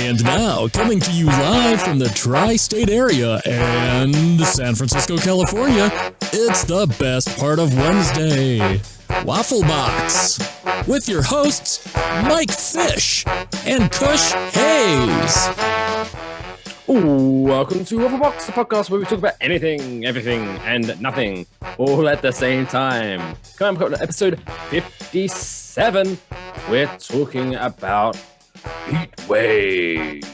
And now, coming to you live from the tri-state area and San Francisco, California, it's the best part of Wednesday, Waffle Box, with your hosts, Mike Fish and Kush Hayes. Ooh, welcome to Waffle Box, the podcast where we talk about anything, everything, and nothing, all at the same time. Coming up to episode 57, we're talking about heat waves,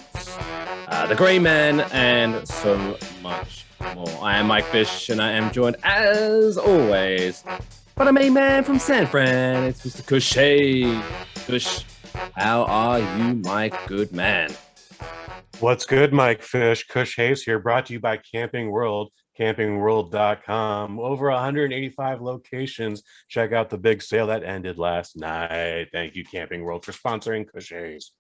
the Grey Man, and so much more. I am Mike Fish, and I am joined, as always, by the main man from San Fran. It's Mr. Kush Hayes. Kush, how are you, my good man? What's good, Mike Fish? Kush Hayes here, brought to you by Camping World, campingworld.com. Over 185 locations. Check out the big sale that ended last night. Thank you, Camping World, for sponsoring Kush Hayes.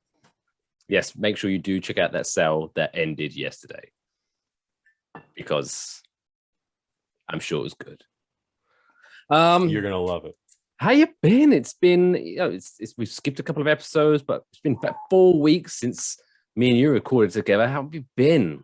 Yes, make sure you do check out that sale that ended yesterday, because I'm sure it was good. You're gonna love it. How you been? It's been, we've skipped a couple of episodes, but it's been about 4 weeks since me and you recorded together. How have you been?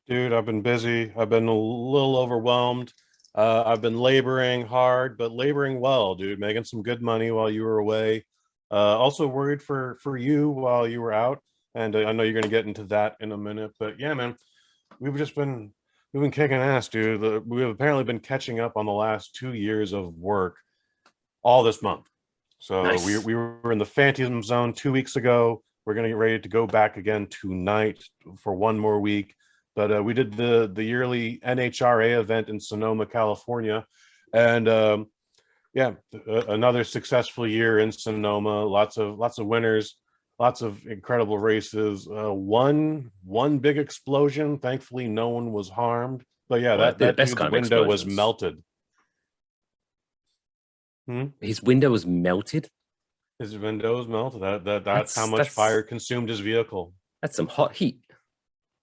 Dude, I've been busy. I've been a little overwhelmed. I've been laboring hard, but laboring well, dude. Making some good money while you were away. Also worried for you while you were out. And I know you're going to get into that in a minute. But yeah, man, we've been kicking ass, dude. We've apparently been catching up on the last 2 years of work all this month. So nice. we were in the Phantom Zone 2 weeks ago. We're going to get ready to go back again tonight for one more week. But we did the yearly NHRA event in Sonoma, California. And another successful year in Sonoma. Lots of winners, lots of incredible races. One big explosion. Thankfully, no one was harmed. But yeah, that dude's window was melted. His window was melted? His window was melted. That's how much fire consumed his vehicle. That's some hot heat.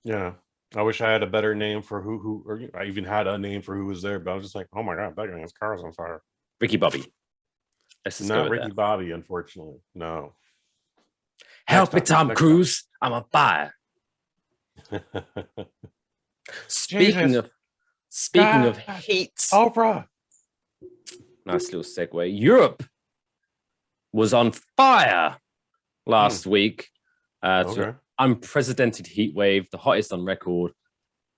Yeah. I wish I had a better name for who or I even had a name for who was there, but I was just like, oh my God, that guy's car's on fire. Ricky Bobby. Not Ricky Bobby, unfortunately. No. Help me, Tom Cruise. I'm on fire. Speaking of heat. Oprah. Nice little segue. Europe was on fire last week. Okay. Unprecedented heat wave, the hottest on record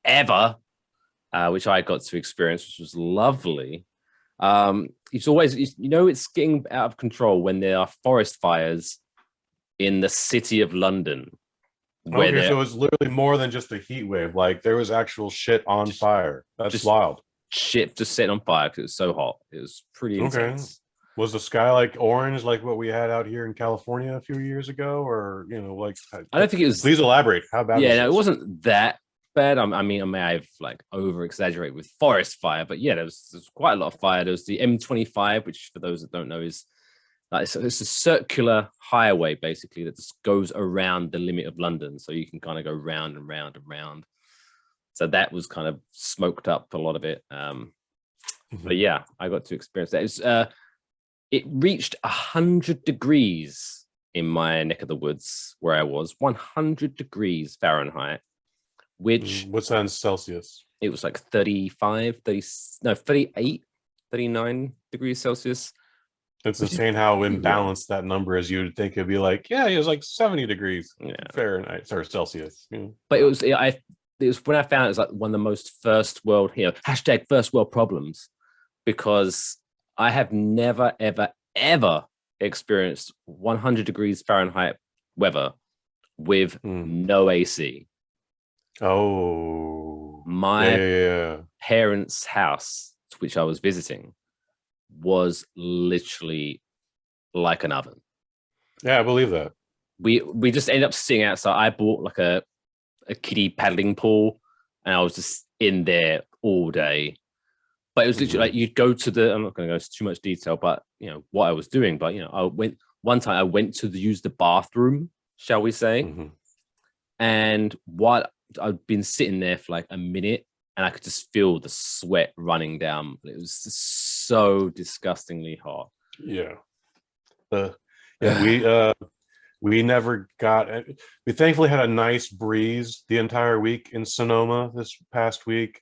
ever, which I got to experience, which was lovely. It's always, it's getting out of control when there are forest fires in the city of London. Okay, so it's literally more than just a heat wave. Like there was actual shit on fire. That's wild. Shit just set on fire because it was so hot. It was pretty intense. Was the sky like orange, like what we had out here in California a few years ago, or I don't think it was. Please elaborate. How bad? Yeah, no, it wasn't that bad. I mean, I may have like over exaggerated with forest fire, but yeah, there was quite a lot of fire. There was the M25, which for those that don't know is it's a circular highway basically that just goes around the limit of London, so you can kind of go round and round and round. So that was kind of smoked up a lot of it. But yeah, I got to experience that. It reached 100 degrees in my neck of the woods where I was, 100 degrees Fahrenheit, which... What's that in Celsius? It was like 38, 39 degrees Celsius. It's insane how imbalanced that number is. You'd think it'd be like, yeah, it was like 70 degrees Fahrenheit or Celsius. But it was when I found it was like one of the most first world problems, because I have never, ever, ever experienced 100 degrees Fahrenheit weather with no AC. Oh. My parents' house, which I was visiting, was literally like an oven. Yeah, I believe that. We just ended up sitting outside. I bought like a kiddie paddling pool, and I was just in there all day. But it was literally like you'd go to I'm not going to go into too much detail, but what I was doing. But I went to use the bathroom, shall we say? And while I'd been sitting there for like a minute, and I could just feel the sweat running down. It was just so disgustingly hot. Yeah. We we never got. We thankfully had a nice breeze the entire week in Sonoma this past week.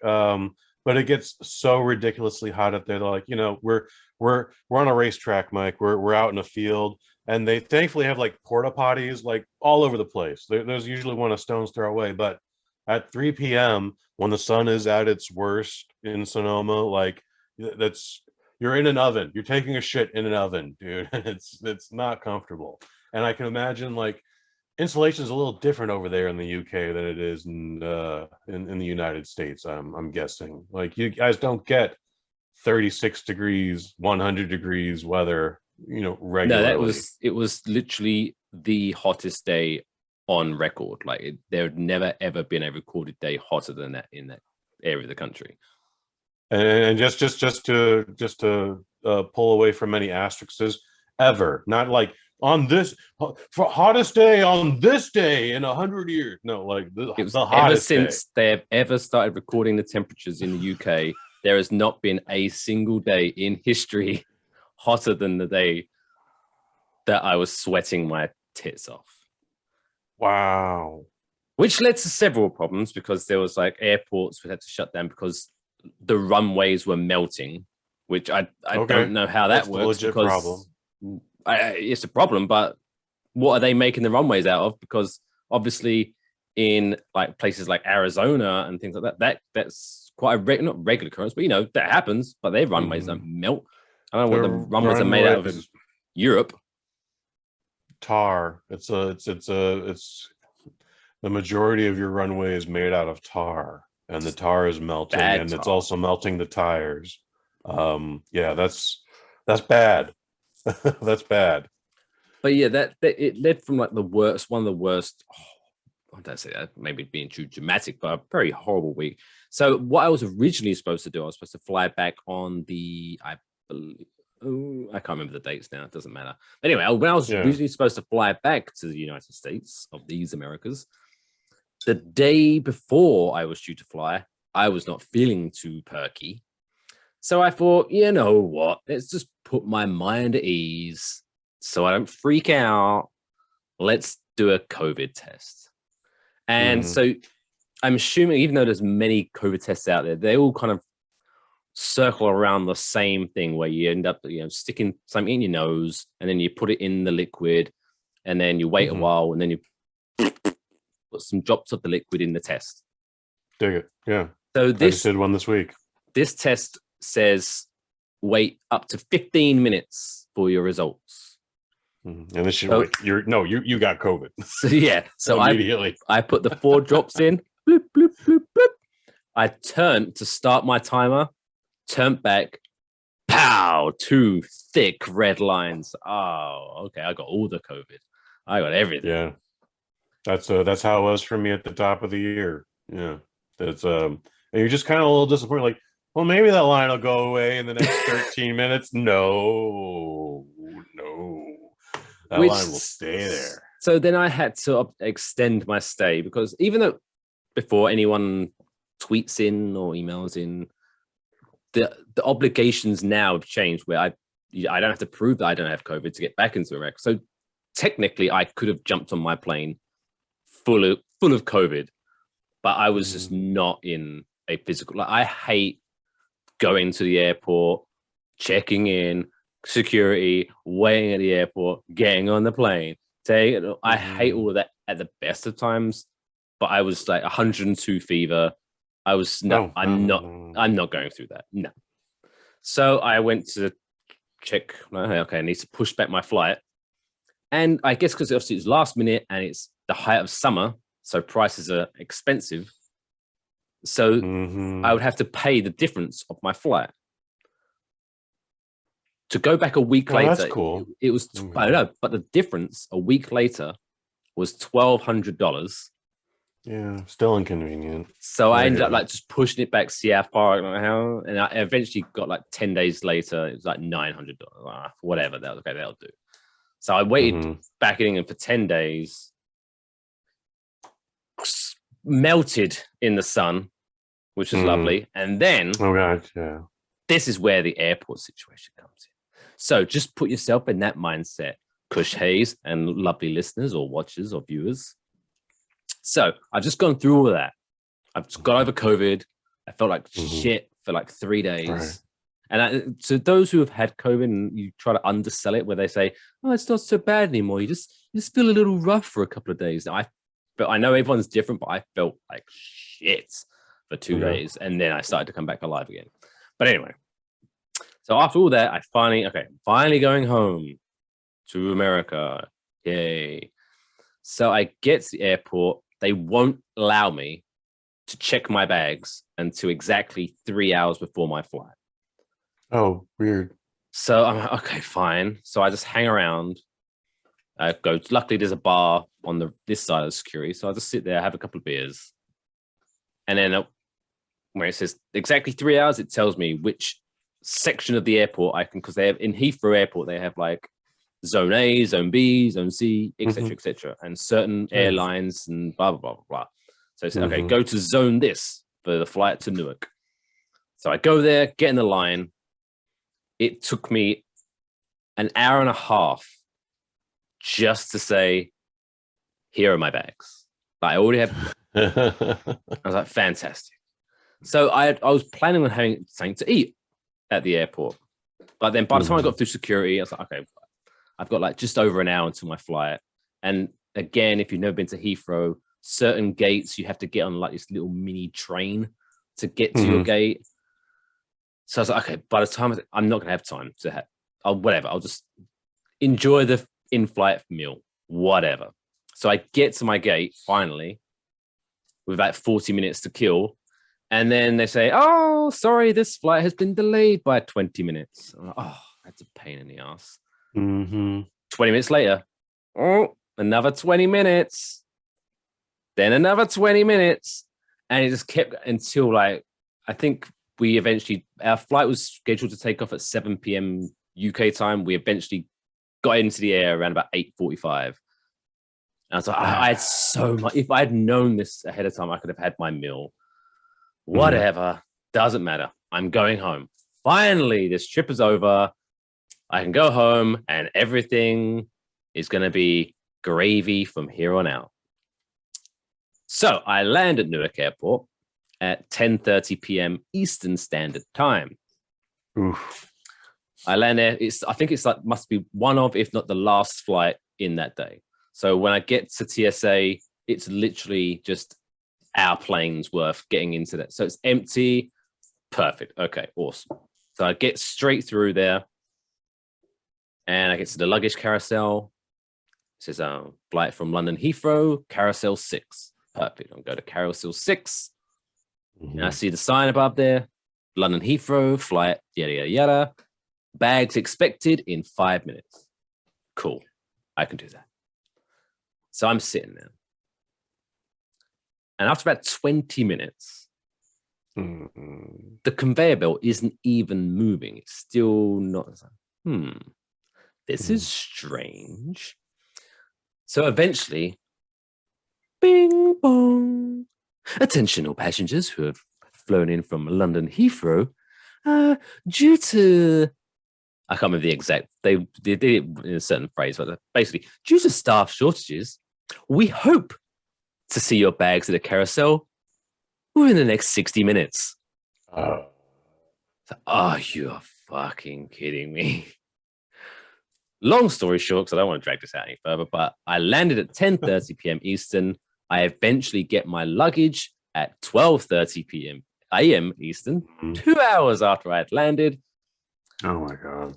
But it gets so ridiculously hot up there. They're like, we're on a racetrack, Mike. We're out in a field, and they thankfully have like porta potties like all over the place. There's usually one a stone's throw away, but at 3 p.m. when the sun is at its worst in Sonoma, like you're in an oven. You're taking a shit in an oven, dude. It's not comfortable. And I can imagine like insulation is a little different over there in the UK than it is in the United States. I'm guessing. Like you guys don't get 36 degrees, 100 degrees weather, regularly. No, it was literally the hottest day on record. Like there had never ever been a recorded day hotter than that in that area of the country. And just to pull away from any asterisks, ever, not like on this for hottest day on this day in 100 years. No, like the hottest ever since they have ever started recording the temperatures in the UK, there has not been a single day in history hotter than the day that I was sweating my tits off. Wow. Which led to several problems because there was like airports we had to shut down because the runways were melting, which I don't know how that works. That's a legit problem. It's a problem, but what are they making the runways out of? Because obviously in like places like Arizona and things like that's quite a not regular occurrence, but that happens, but their runways don't melt. I don't know what the runways are made out of in Europe. Tar. It's the majority of your runway is made out of tar, and the tar is melting, and it's also melting the tires. Yeah, that's bad. That's bad. But yeah, that it led from like one of the worst. I don't say that, maybe being too dramatic, but a very horrible week. So what I was originally supposed to do, I was supposed to fly back on I can't remember the dates now. It doesn't matter. Anyway, when I was originally supposed to fly back to the United States of these Americas, the day before I was due to fly, I was not feeling too perky. So I thought, you know what? Let's just put my mind at ease so I don't freak out. Let's do a COVID test. And so I'm assuming, even though there's many COVID tests out there, they all kind of circle around the same thing where you end up, sticking something in your nose and then you put it in the liquid and then you wait a while and then you put some drops of the liquid in the test. Dig it. Yeah. So I just did one this week. This test says wait up to 15 minutes for your results. And this you got COVID. So yeah, so immediately I put the 4 drops in. Bloop, bloop, bloop, bloop. I turned to start my timer. Turned back. Pow! 2 thick red lines. Oh, okay. I got all the COVID. I got everything. Yeah, that's how it was for me at the top of the year. Yeah, that's and you're just kind of a little disappointed. Like, well, maybe that line will go away in the next 13 minutes. No. That line will stay there. So then I had to extend my stay because even though before anyone tweets in or emails in, the obligations now have changed where I don't have to prove that I don't have COVID to get back into Iraq. So technically I could have jumped on my plane full of COVID, but I was just not in a physical. Like, I hate going to the airport, checking in, security, waiting at the airport, getting on the plane. I hate all of that at the best of times, but I was like 102 fever. I was I'm not going through that. No. So I went to check. Okay, I need to push back my flight, and I guess because obviously it's last minute and it's the height of summer, so prices are expensive. So I would have to pay the difference of my flight. To go back a week later, that's cool. It was, I don't know, but the difference a week later was $1,200. Yeah, still inconvenient. So I ended up like just pushing it back, see how far, and I eventually got like 10 days later, it was like $900. Whatever, that'll do. So I waited back in England for 10 days, melted in the sun, which was lovely. And then, this is where the airport situation comes in. So just put yourself in that mindset. Kush Hayes, and lovely listeners or watchers or viewers. So I've just gone through all of that. I've just got over COVID. I felt like shit for like 3 days. Right. And so those who have had COVID and you try to undersell it, where they say, "Oh, it's not so bad anymore. You just feel a little rough for a couple of days." But I know everyone's different, but I felt like shit for 2 days, and then I started to come back alive again. But anyway, so after all that, I finally going home to America. Yay! So I get to the airport. They won't allow me to check my bags until exactly 3 hours before my flight. Oh, weird. So I'm like, okay, fine. So I just hang around. I go. Luckily, there's a bar on this side of security, so I just sit there, have a couple of beers, and then where it says exactly 3 hours, it tells me which section of the airport I can, because they have in Heathrow Airport, they have like Zone A, Zone B, Zone C, etc., etc., and certain airlines and blah blah blah blah blah. So it said, okay, go to Zone this for the flight to Newark. So I go there, get in the line. It took me an hour and a half just to say, here are my bags. Like, I already have. I was like, fantastic. So I was planning on having something to eat at the airport. But then by the time I got through security, I was like, okay, I've got like just over an hour until my flight. And again, if you've never been to Heathrow, certain gates, you have to get on like this little mini train to get to your gate. So I was like, okay, by the time I'm not going to have time to have, I'll just enjoy the in-flight meal, whatever. So I get to my gate finally with about 40 minutes to kill. And then they say, oh, sorry, this flight has been delayed by 20 minutes. I'm like, oh, that's a pain in the ass. 20 minutes later, another 20 minutes. Then another 20 minutes. And it just kept until like, I think our flight was scheduled to take off at 7 p.m. UK time. We eventually got into the air around about 8:45. And I was like, I had so much. If I had known this ahead of time, I could have had my meal. Whatever. Doesn't matter. I'm going home. Finally, this trip is over. I can go home and everything is going to be gravy from here on out. So I land at Newark Airport at 10:30 p.m. Eastern Standard Time. I land there. I think it's like must be one of, if not the last flight in that day. So when I get to TSA, it's literally just our plane's worth getting into that. So it's empty. Perfect. Okay, awesome. So I get straight through there, and I get to the luggage carousel. It says flight from London Heathrow, carousel 6. Perfect. I'll go to carousel 6. And I see the sign above there, London Heathrow, flight, yada, yada, yada. Bags expected in 5 minutes. Cool. I can do that. So I'm sitting there. And after about 20 minutes, the conveyor belt isn't even moving. It's still not. This is strange. So eventually, bing bong. Attention all passengers who have flown in from London Heathrow. Due to, I can't remember the exact, they did it in a certain phrase, but basically, due to staff shortages, we hope to see your bags at the carousel within the next 60 minutes. You're fucking kidding me. Long story short, because I don't want to drag this out any further, but I landed at 10:30 p.m. Eastern. I eventually get my luggage at 12:30 p.m. a.m. Eastern, 2 hours after I had landed. Oh my God.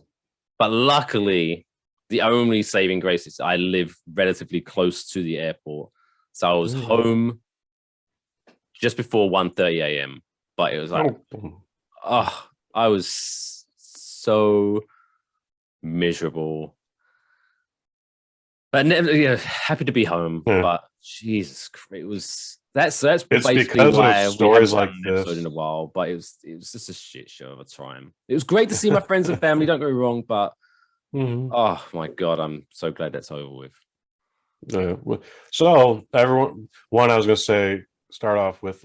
But luckily, the only saving grace is I live relatively close to the airport. So I was home just before 1:30 a.m. But it was like, I was so miserable. But happy to be home. But Jesus Christ, it was that's basically why we haven't done an episode in a while. But it was just a shit show of a time. It was great to see my friends and family. Don't get me wrong, but oh my God, I'm so glad that's over with. So everyone, I was going to say, start off with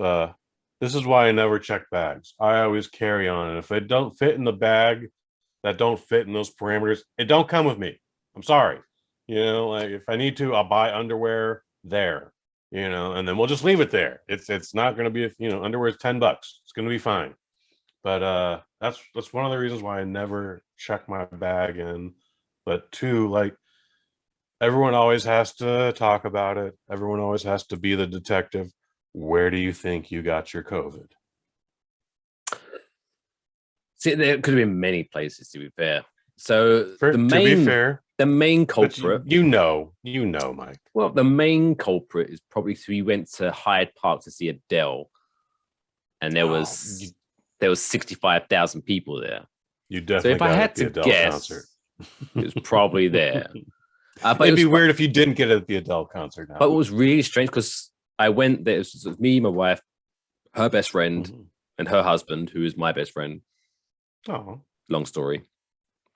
this is why I never check bags. I always carry on, and if it don't fit in the bag, that don't fit in those parameters, it don't come with me. I'm sorry. You know, like if I need to, I'll buy underwear there. You know, and then we'll just leave it there. It's not going to be, underwear is $10. It's going to be fine. But that's one of the reasons why I never check my bag in. But two, like everyone always has to talk about it. Everyone always has to be the detective. Where do you think you got your COVID? See, there could have been many places, to be fair. So To be fair, the main culprit, you know, Mike. Well, the main culprit is probably we went to Hyde Park to see Adele, and there was 65,000 people there. You definitely. So if I had to Adele guess, concert. It was probably there. But it'd be weird if you didn't get it at the Adele concert. Now. But it was really strange because I went there. It was me, my wife, her best friend, and her husband, who is my best friend. Oh, long story.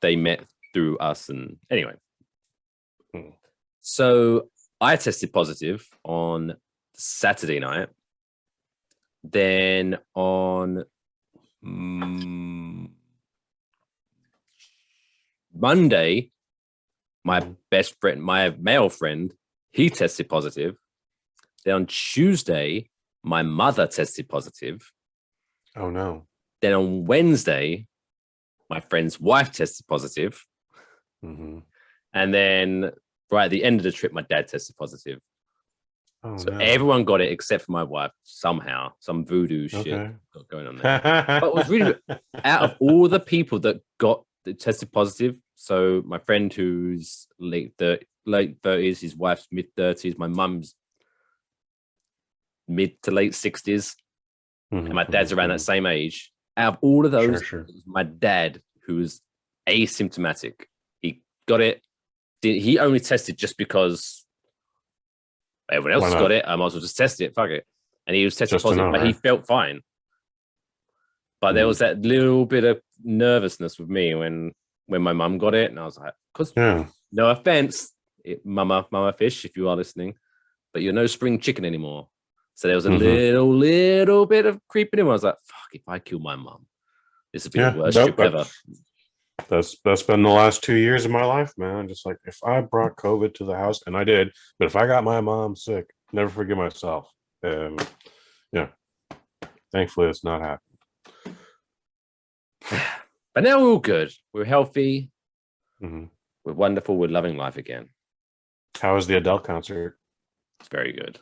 They met through us, and anyway. So I tested positive on Saturday night. Then on Monday, my best friend, my male friend, he tested positive. Then on Tuesday, my mother tested positive. Oh no. Then on Wednesday, my friend's wife tested positive. And then right at the end of the trip, my dad tested positive. Oh, so no. Everyone got it except for my wife. Somehow, some voodoo shit got going on there. But it was really, out of all the people that tested positive, so my friend who's late 30s, his wife's mid 30s, my mum's mid to late 60s, and my dad's around that same age. Out of all of those, it was my dad who was asymptomatic. He got it. He only tested just because everyone else got it. I might as well just test it. Fuck it. And he was tested positive, but he felt fine. But there was that little bit of nervousness with me when my mum got it, and I was like, no offense, mama fish, if you are listening, but you're no spring chicken anymore. So there was a little bit of creeping in. I was like, fuck, if I kill my mum, this would be the worst trip ever. That's been the last 2 years of my life, man. Just like if I brought COVID to the house, and I did, but if I got my mom sick, never forgive myself. Thankfully it's not happening. But now we're all good. We're healthy. We're wonderful. We're loving life again. How was the Adele concert? It's very good.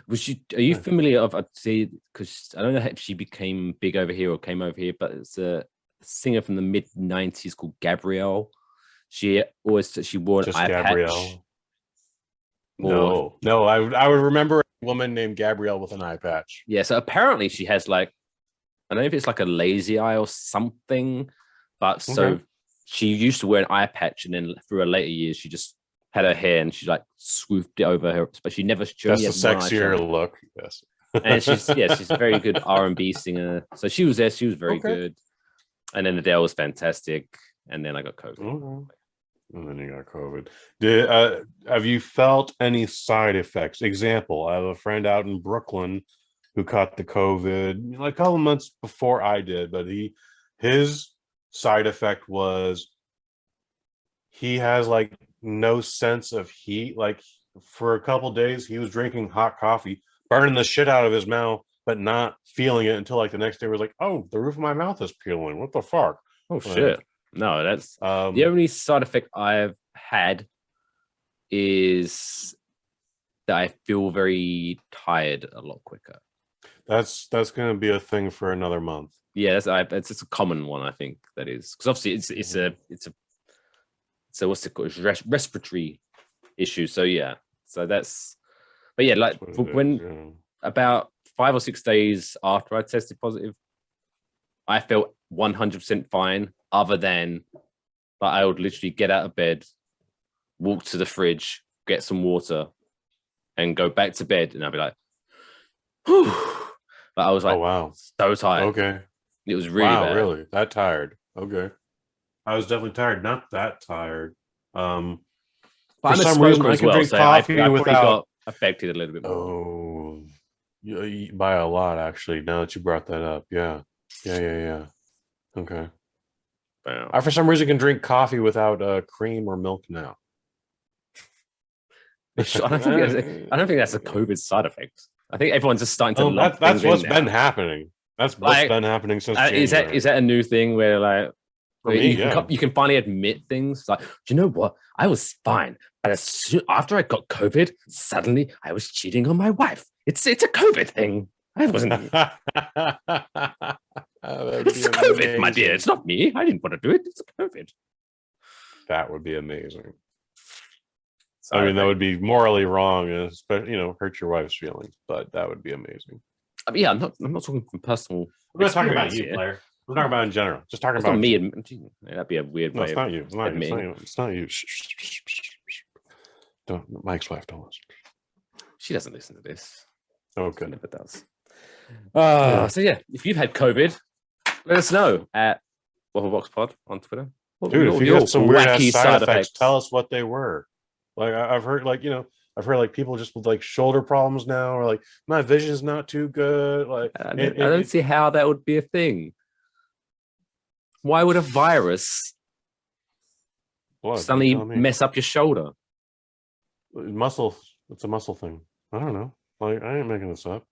Are you familiar of? I'd say, because I don't know if she became big over here or came over here, but it's a singer from the mid 90s called Gabrielle. She wore an eye patch. No, I would remember a woman named Gabrielle with an eye patch. Yeah, so apparently she has like, I don't know if it's like a lazy eye or something, but so she used to wear an eye patch, and then through her later years she just had her hair and she like swooped it over her, but she never. That's a sexier look. Yes, and she's a very good R&B singer. So she was there. She was very good. And then Adele was fantastic. And then I got COVID. And then you got COVID. Have you felt any side effects? Example: I have a friend out in Brooklyn who caught the COVID like a couple months before I did, but his side effect was he has like no sense of heat. Like for a couple days, he was drinking hot coffee, burning the shit out of his mouth, but not feeling it until like the next day. Was like, oh, the roof of my mouth is peeling. What the fuck? Oh shit! No, that's the only side effect I've had is that I feel very tired a lot quicker. That's going to be a thing for another month. Yeah, it's a common one, I think. That is because obviously it's a what's it called, respiratory issue. So yeah, so that's. But yeah, like about 5 or 6 days after I tested positive, I felt 100% fine. Other than, like, I would literally get out of bed, walk to the fridge, get some water, and go back to bed, and I'd be like, whew. But I was like, oh wow, so tired. Okay, it was really bad. Really that tired. Okay, I was definitely tired. Not that tired. But for some reason, I can drink coffee without. Got affected a little bit more. Oh, by a lot actually. Now that you brought that up, yeah. Okay. Wow. I for some reason can drink coffee without cream or milk now. I don't think that's a COVID side effect. I think everyone's just starting to lump that's things what's in been now. happening. That's what's been happening since January. Is that a new thing where like For me, you can finally admit things like, do you know what? I was fine, but after I got COVID, suddenly I was cheating on my wife. It's a COVID thing. I wasn't. It's COVID, my dear. It's not me. I didn't want to do it. It's COVID. That would be amazing. I mean, that would be morally wrong, and especially, hurt your wife's feelings. But that would be amazing. Yeah, I'm not talking from personal. We're not talking about you, player. We're talking about in general. Just talking about me. you. That'd be a weird way. It's not you. It's not you. It's not you. Don't. Mike's wife, don't listen. She doesn't listen to this. Oh, good. She never does. So yeah, if you've had COVID, let us know at WaffleboxPod on Twitter. Dude, if you have some weird side effects, tell us what they were. Like I've heard, people just with like shoulder problems now, or like my vision's not too good. Like I don't see how that would be a thing. Why would a virus suddenly mess up your shoulder? Muscle. It's a muscle thing. I don't know. Like I ain't making this up.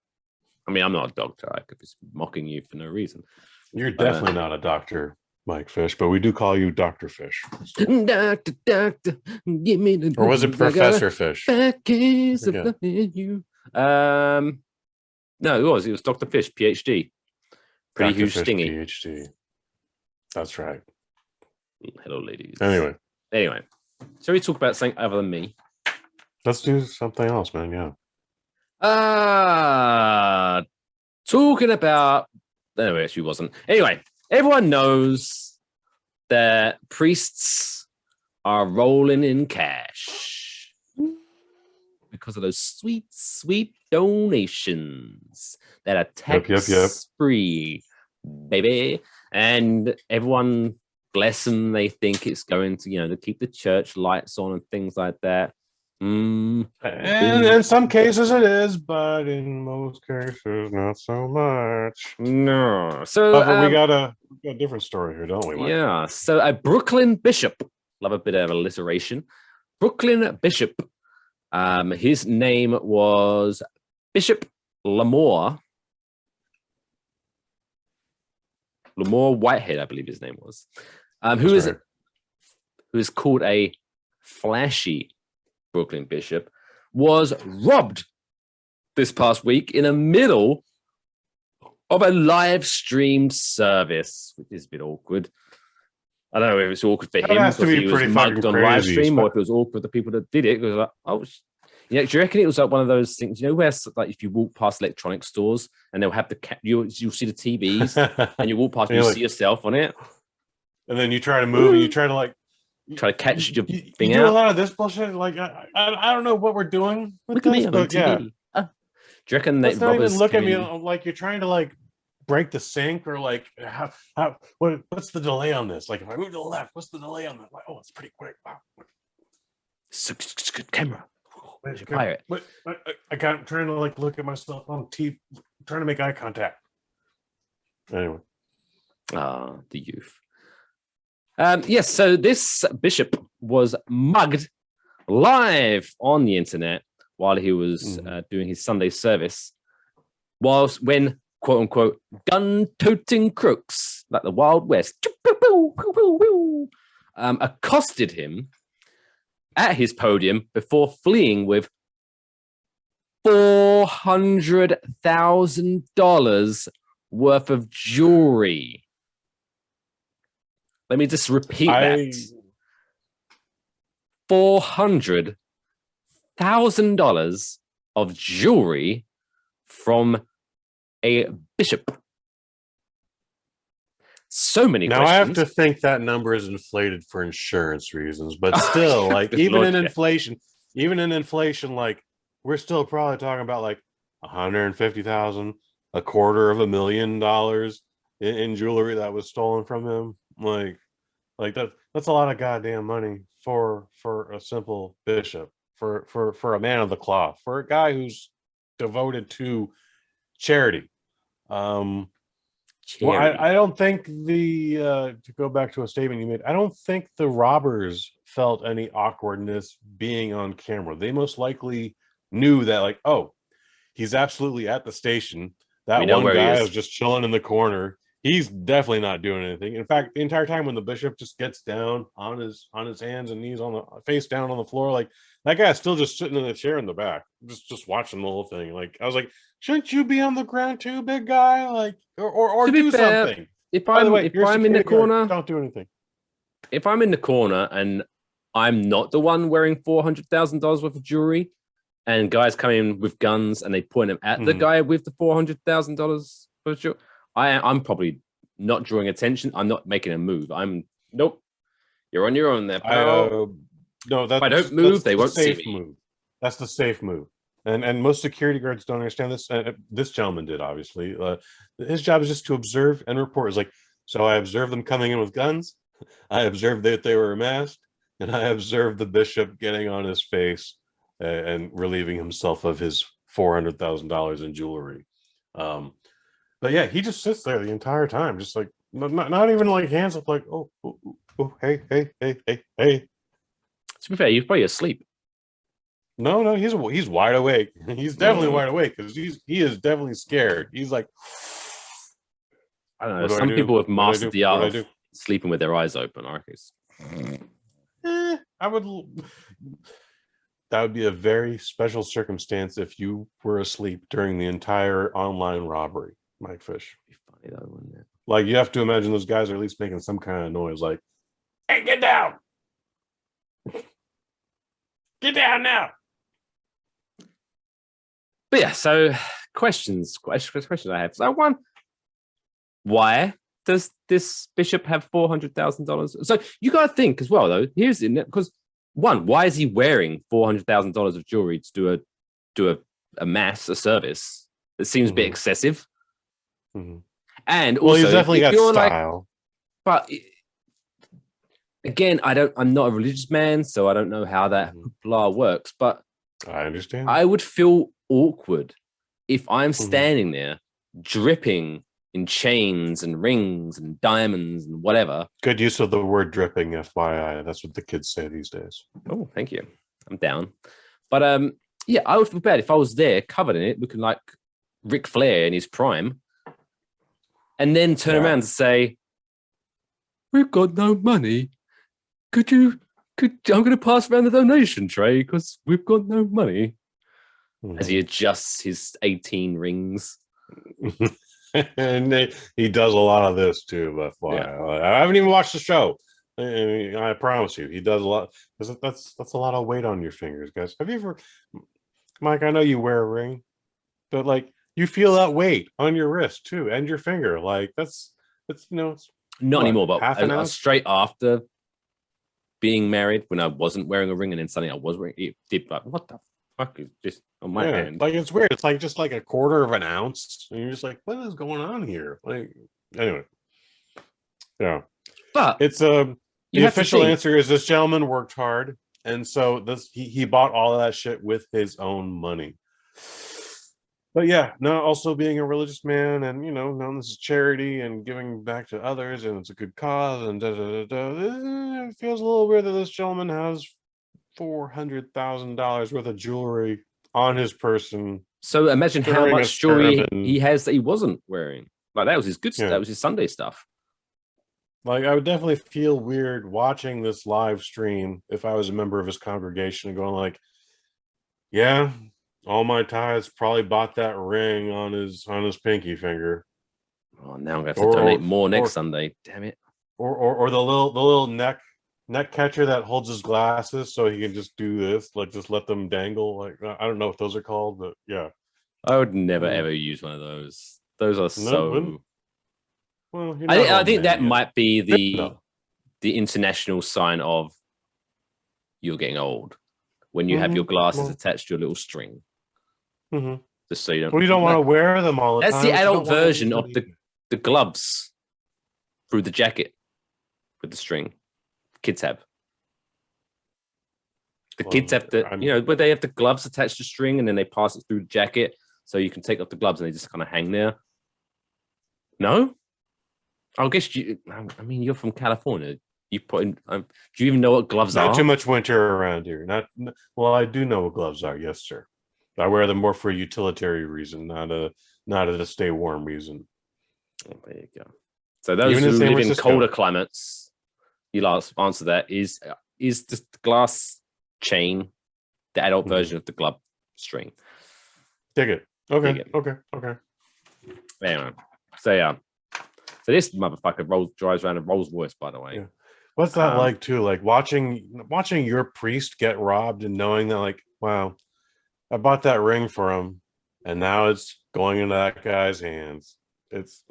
I mean, I'm not a doctor. I could be mocking you for no reason. You're definitely not a doctor, Mike Fish, but we do call you Dr. Fish. Doctor, give me the. Or was it Professor Fish? No, it was Dr. Fish, PhD. Pretty huge stingy. PhD. That's right. Hello, ladies. Anyway, shall we talk about something other than me? Let's do something else, man. Yeah. Talking about. No, it actually wasn't. Anyway, everyone knows that priests are rolling in cash because of those sweet, sweet donations that are tax-free, baby. And everyone, bless them, they think it's going to, to keep the church lights on and things like that. And in some cases it is, but in most cases not so much. No. So we got a different story here, don't we, Mike? Yeah. So a Brooklyn bishop, love a bit of alliteration. Brooklyn bishop. His name was Bishop Lamore Whitehead, I believe his name was. Who is called a flashy Brooklyn bishop, was robbed this past week in the middle of a live streamed service, which is a bit awkward. I don't know if it's awkward for him because he was mugged on live stream, or if it was awkward for the people that did it. Because like, do you reckon it was like one of those things? Where like if you walk past electronic stores and they'll have you'll see the TVs and you walk past and you see yourself on it, and then you try to move and you try to catch your thing you out. Do a lot of this bullshit. Like I don't know what we're doing. Look at me on TV. Yeah. Do you reckon that not even look at me like you're trying to break the sync or what's the delay on this? Like if I move to the left, what's the delay on that? Like, oh, it's pretty quick. Wow. It's a good camera. Pirate. I got trying to look at myself on TV, trying to make eye contact. Anyway. The youth. Yes, so this bishop was mugged live on the internet while he was doing his Sunday service, when, quote unquote, gun-toting crooks, like the Wild West, accosted him at his podium before fleeing with $400,000 worth of jewelry. Let me just repeat that. $400,000 of jewelry from a bishop. So many questions. Now I have to think that number is inflated for insurance reasons, but still, even in inflation, we're still probably talking about $150,000, $250,000 in jewelry that was stolen from him. That's a lot of goddamn money for a simple bishop, for a man of the cloth, for a guy who's devoted to charity. Well, charity. I don't think to go back to a statement you made, I don't think the robbers felt any awkwardness being on camera. They most likely knew that, like, oh, he's absolutely at the station. We That know one where he guy is. is just chilling in the corner. He's definitely not doing anything. In fact, the entire time when the bishop just gets down on his hands and knees on the face down on the floor, like that guy's still just sitting in the chair in the back, just watching the whole thing. Like I was like, shouldn't you be on the ground too, big guy? Like or To be do fair, something. if By the I'm way, if you're a I'm in the security guard. corner, Don't do anything. if I'm in the corner and I'm not the one wearing $400,000 worth of jewelry, and guys come in with guns and they point them at the guy with the $400,000 worth of jewelry, I'm probably not drawing attention. I'm not making a move. Nope. You're on your own there, pal. No, that's if I don't move, that's they the won't see safe me. move. That's the safe move. And most security guards don't understand this. This gentleman did, obviously. His job is just to observe and report. It's like, so I observed them coming in with guns. I observed that they were masked, and I observed the bishop getting on his face and relieving himself of his $400,000 in jewelry. But yeah, he just sits there the entire time, just like not even like hands up, like oh, hey. To be fair, you're probably asleep. No, he's wide awake. He's definitely wide awake because he is definitely scared. He's like, I don't know. Some people have mastered the art of sleeping with their eyes open. I reckon. I would. That would be a very special circumstance if you were asleep during the entire online robbery, Mike Fish. It'd be funny though, wouldn't it? Like you have to imagine those guys are at least making some kind of noise, like, "Hey, get down! Get down now!" But yeah, so questions I have. So one, why does this bishop have $400,000? So you got to think as well, though. Here's the because one, why is he wearing $400,000 of jewelry to do a service? That seems a bit excessive. And also, he's definitely got style. But again, I'm not a religious man, so I don't know how that law works. But I understand. I would feel awkward if I'm standing there dripping in chains and rings and diamonds and whatever. Good use of the word dripping, FYI. That's what the kids say these days. Oh, thank you. I'm down. But yeah, I would feel bad if I was there covered in it, looking like Ric Flair in his prime, and then turn around and say, "We've got no money. I'm going to pass around the donation tray because we've got no money." As he adjusts his 18 rings. And he does a lot of this too, but I haven't even watched the show. I promise you, he does a lot. That's a lot of weight on your fingers, guys. Have you ever, Mike? I know you wear a ring, but like you feel that weight on your wrist too, and your finger. Like that's it's not anymore. But half an ounce? Straight after being married, when I wasn't wearing a ring, and then suddenly I was wearing it, did like what the fuck is this on my hand? Like it's weird. It's like just like a quarter of an ounce, and you're just like, what is going on here? Like anyway, yeah. But it's the official answer is this gentleman worked hard, and so he bought all of that shit with his own money. But yeah, now also being a religious man, and known this is charity and giving back to others, and it's a good cause, and it feels a little weird that this gentleman has $400,000 worth of jewelry on his person. So imagine how much jewelry he has that he wasn't wearing. Like that was his good stuff. That was his Sunday stuff. Like I would definitely feel weird watching this live stream if I was a member of his congregation and going like, yeah, all my ties probably bought that ring on his pinky finger. Oh, now I'm gonna have to donate more next Sunday. Damn it. Or the little neck catcher that holds his glasses so he can just do this, like just let them dangle. Like I don't know what those are called, but yeah. I would never ever use one of those. Those are so. Well, I think that might be the international sign of you're getting old when you have your glasses attached to your little string. Just so you don't. Well, you don't want to wear them all the time. That's the adult version of the gloves through the jacket with the string. Kids have. The kids have where they have the gloves attached to string and then they pass it through the jacket so you can take off the gloves and they just kind of hang there. No? I guess I mean, you're from California. You put in. Do you even know what gloves are? Not too much winter around here. Well, I do know what gloves are. Yes, sir. I wear them more for a utilitarian reason, not a stay warm reason. Oh, there you go. So those Even who in San live in Francisco. colder climates, you last answer that is the glass chain the adult version of the glove string? Dig it. Okay. Dig it. Okay. Anyway, so yeah. So this motherfucker drives around a Rolls Royce, by the way. Yeah. What's that like too? Like watching your priest get robbed and knowing that, like, wow, I bought that ring for him, and now it's going into that guy's hands. It's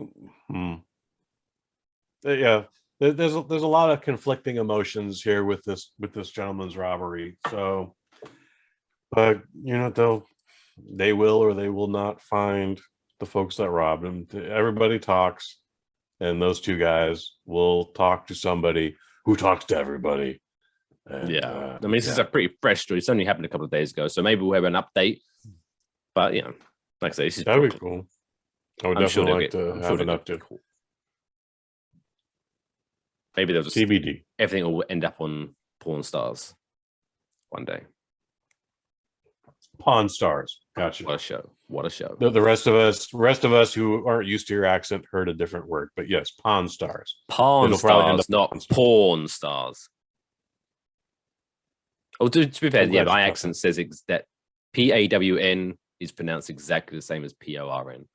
yeah. There's a lot of conflicting emotions here with this gentleman's robbery. So, but they will or they will not find the folks that robbed him. Everybody talks, and those two guys will talk to somebody who talks to everybody. And, I mean, this is a pretty fresh story. It's only happened a couple of days ago, so maybe we'll have an update. But like I say, this is that'd be cool. I would definitely like to have an update. Cool. Maybe they'll just TBD. Everything will end up on Porn Stars one day. Pawn Stars. Gotcha. What a show. What a show. The rest of us who aren't used to your accent heard a different word, but yes, Pawn Stars. Pawn Stars, not porn stars. Oh, to be fair, my accent says that PAWN is pronounced exactly the same as PORN.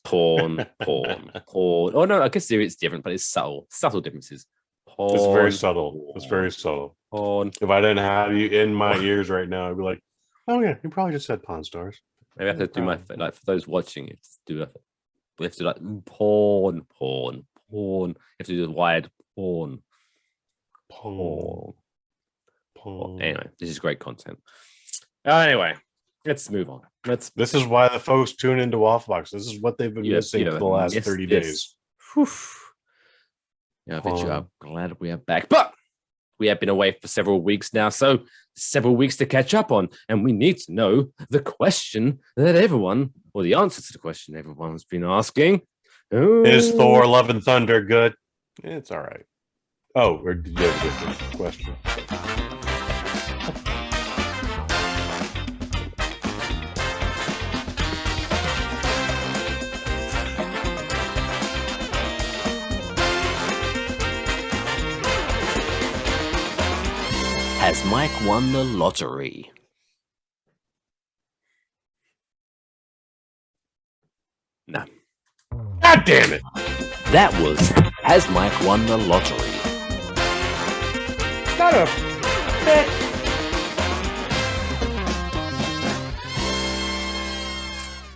Porn. Oh no, I guess it's different, but it's subtle differences. Porn, it's very subtle. It's very subtle. Porn. If I didn't have you in my ears right now, I'd be like, oh yeah, you probably just said Pawn Stars. Maybe I have to do my like for those watching it. We have to like porn. You have to do the wide porn. Anyway, this is great content. Anyway, let's move on. This is why the folks tune into Wafflebox. This is what they've been missing for the last 30 days. Yeah, I'm glad we are back, but we have been away for several weeks now, so several weeks to catch up on, and we need to know the question that everyone, or the answer to the question everyone's been asking. Is Thor: Love and Thunder good? It's all right. Oh, or did you have a different question? Has Mike won the lottery? No. God damn it! That was Has Mike won the lottery? Not a bitch.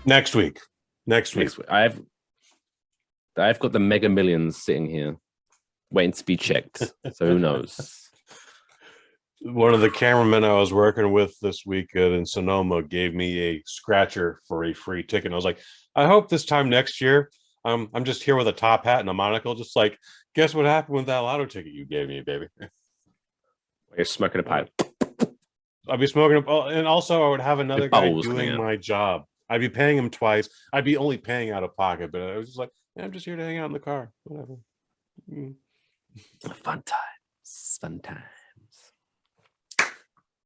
Next week. I've got the Mega Millions sitting here, waiting to be checked. So who knows? One of the cameramen I was working with this weekend in Sonoma gave me a scratcher for a free ticket. I was like, I hope this time next year, I'm just here with a top hat and a monocle, just like, guess what happened with that lotto ticket you gave me, baby? You're smoking a pipe. I'd be smoking, and also I would have another guy doing my job. I'd be paying him twice. I'd be only paying out of pocket, but I was just like, yeah, I'm just here to hang out in the car, whatever. Fun times.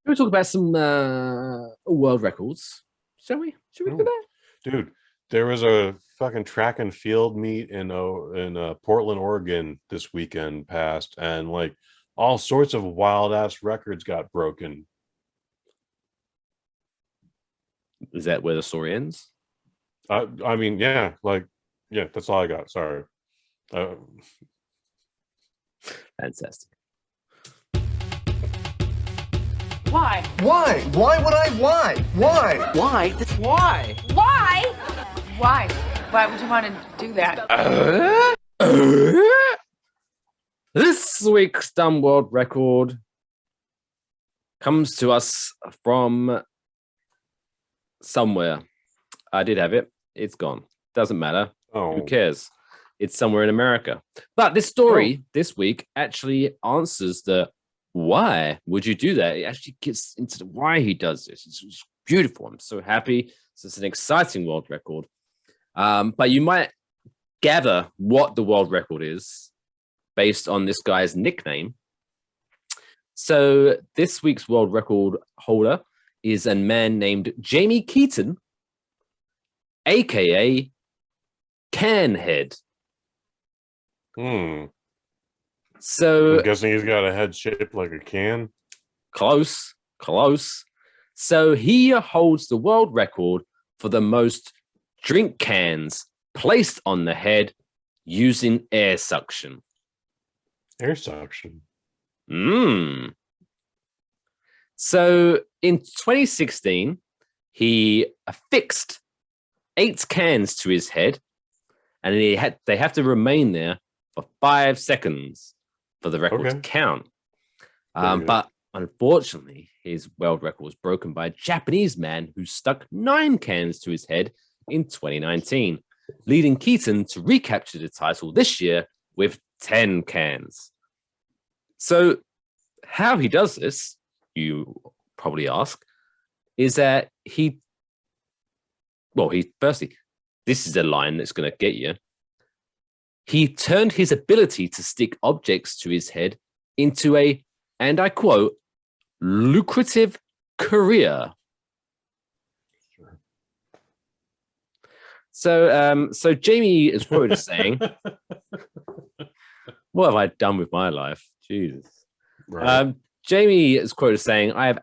We'll talk about some world records, shall we? Should we do that? Dude, there was a fucking track and field meet in Portland, Oregon this weekend past, and like all sorts of wild ass records got broken. Is that where the story ends? I mean, yeah, that's all I got. Sorry. Fantastic. Why? Why? Why would I? Why? Why? Why? Why? Why? Why? Why would you want to do that? This week's dumb world record comes to us from somewhere. I did have it. It's gone. Doesn't matter. Oh. Who cares? It's somewhere in America. But this story this week actually answers the why would you do that? It actually gets into the why he does this. It's beautiful. I'm so happy. So it's an exciting world record. But you might gather what the world record is based on this guy's nickname. So this week's world record holder is a man named Jamie Keaton, aka Canhead. So I'm guessing he's got a head shaped like a can. Close. So he holds the world record for the most drink cans placed on the head using air suction. Air suction. So in 2016, he affixed 8 cans to his head, and they have to remain there for 5 seconds for the record to count. But unfortunately, his world record was broken by a Japanese man who stuck 9 cans to his head in 2019, leading Keaton to recapture the title this year with 10 cans. So how he does this, you probably ask, is that firstly, this is a line that's going to get you. He turned his ability to stick objects to his head into a, and I quote, lucrative career. So Jamie is quoted as saying, what have I done with my life? Jesus. Right. Jamie is quoted as saying, I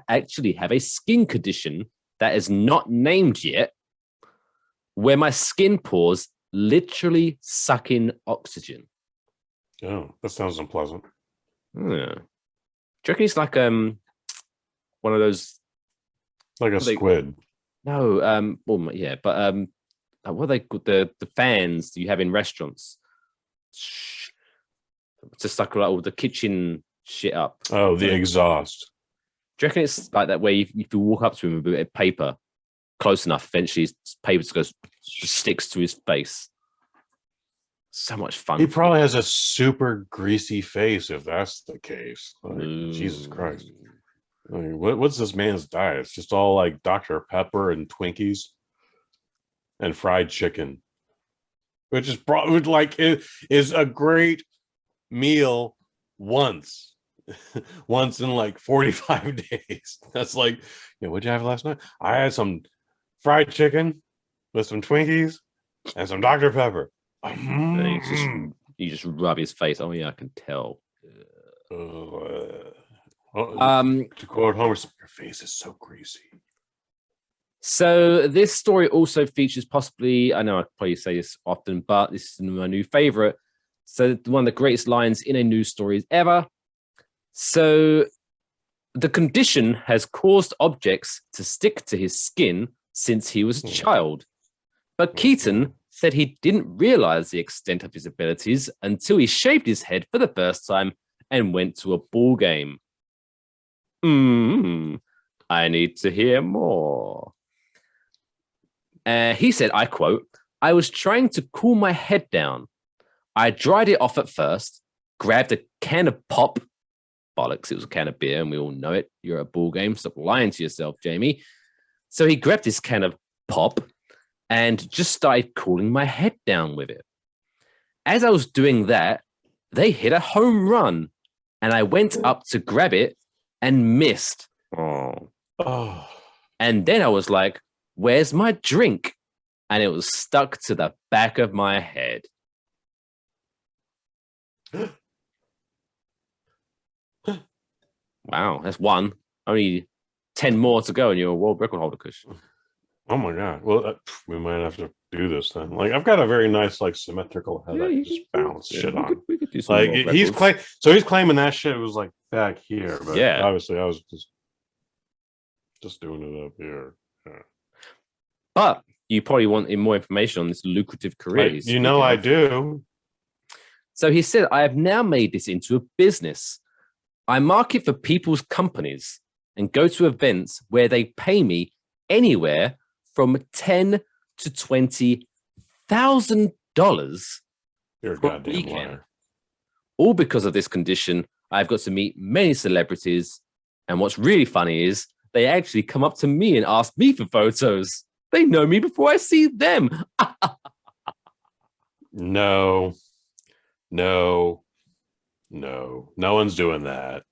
actually have a skin condition that is not named yet, where my skin pores literally suck in oxygen. Oh, that sounds unpleasant. Yeah. Do you reckon he's like one of those, like a squid? No, well, yeah, but what are they called? The fans you have in restaurants, just like all the kitchen shit up. Oh, the exhaust. Do you reckon it's like that, where if you walk up to him with a bit of paper close enough, eventually paper just sticks to his face? So much fun. He probably has a super greasy face if that's the case. Like, Jesus Christ. I mean, what's this man's diet? It's just all like Dr. Pepper and Twinkies and fried chicken, which is it is a great meal once in like 45 days. That's like, what'd you have last night? I had some fried chicken with some Twinkies and some Dr. Pepper. You just rub his face. Oh yeah, I can tell. To quote Homer, your face is so greasy. So this story also features possibly, I know I probably say this often, but this is my new favorite. So one of the greatest lines in a news story ever. So the condition has caused objects to stick to his skin since he was a child. But Keaton said he didn't realize the extent of his abilities until he shaved his head for the first time and went to a ball game. I need to hear more. He said, I quote, I was trying to cool my head down. I dried it off at first, grabbed a can of pop. Bollocks, it was a can of beer, and we all know it. You're at a ball game. Stop lying to yourself, Jamie. So he grabbed this can of pop and just started cooling my head down with it. As I was doing that, they hit a home run, and I went up to grab it and missed. Oh. And then I was like, where's my drink? And it was stuck to the back of my head. Wow, that's one. Only 10 more to go, and you're a world record holder, Kush. Oh my God. Well, we might have to do this then. Like, I've got a very nice, like, symmetrical head. I can just bounce shit on. We could do some like, he's claiming that shit was like back here, but obviously I was just doing it up here. Yeah. But you probably want more information on this lucrative career. I do. So he said, I have now made this into a business. I market for people's companies and go to events where they pay me anywhere from $10,000 to $20,000. You're a goddamn liar. All because of this condition, I've got to meet many celebrities. And what's really funny is they actually come up to me and ask me for photos. They know me before I see them. No. No one's doing that.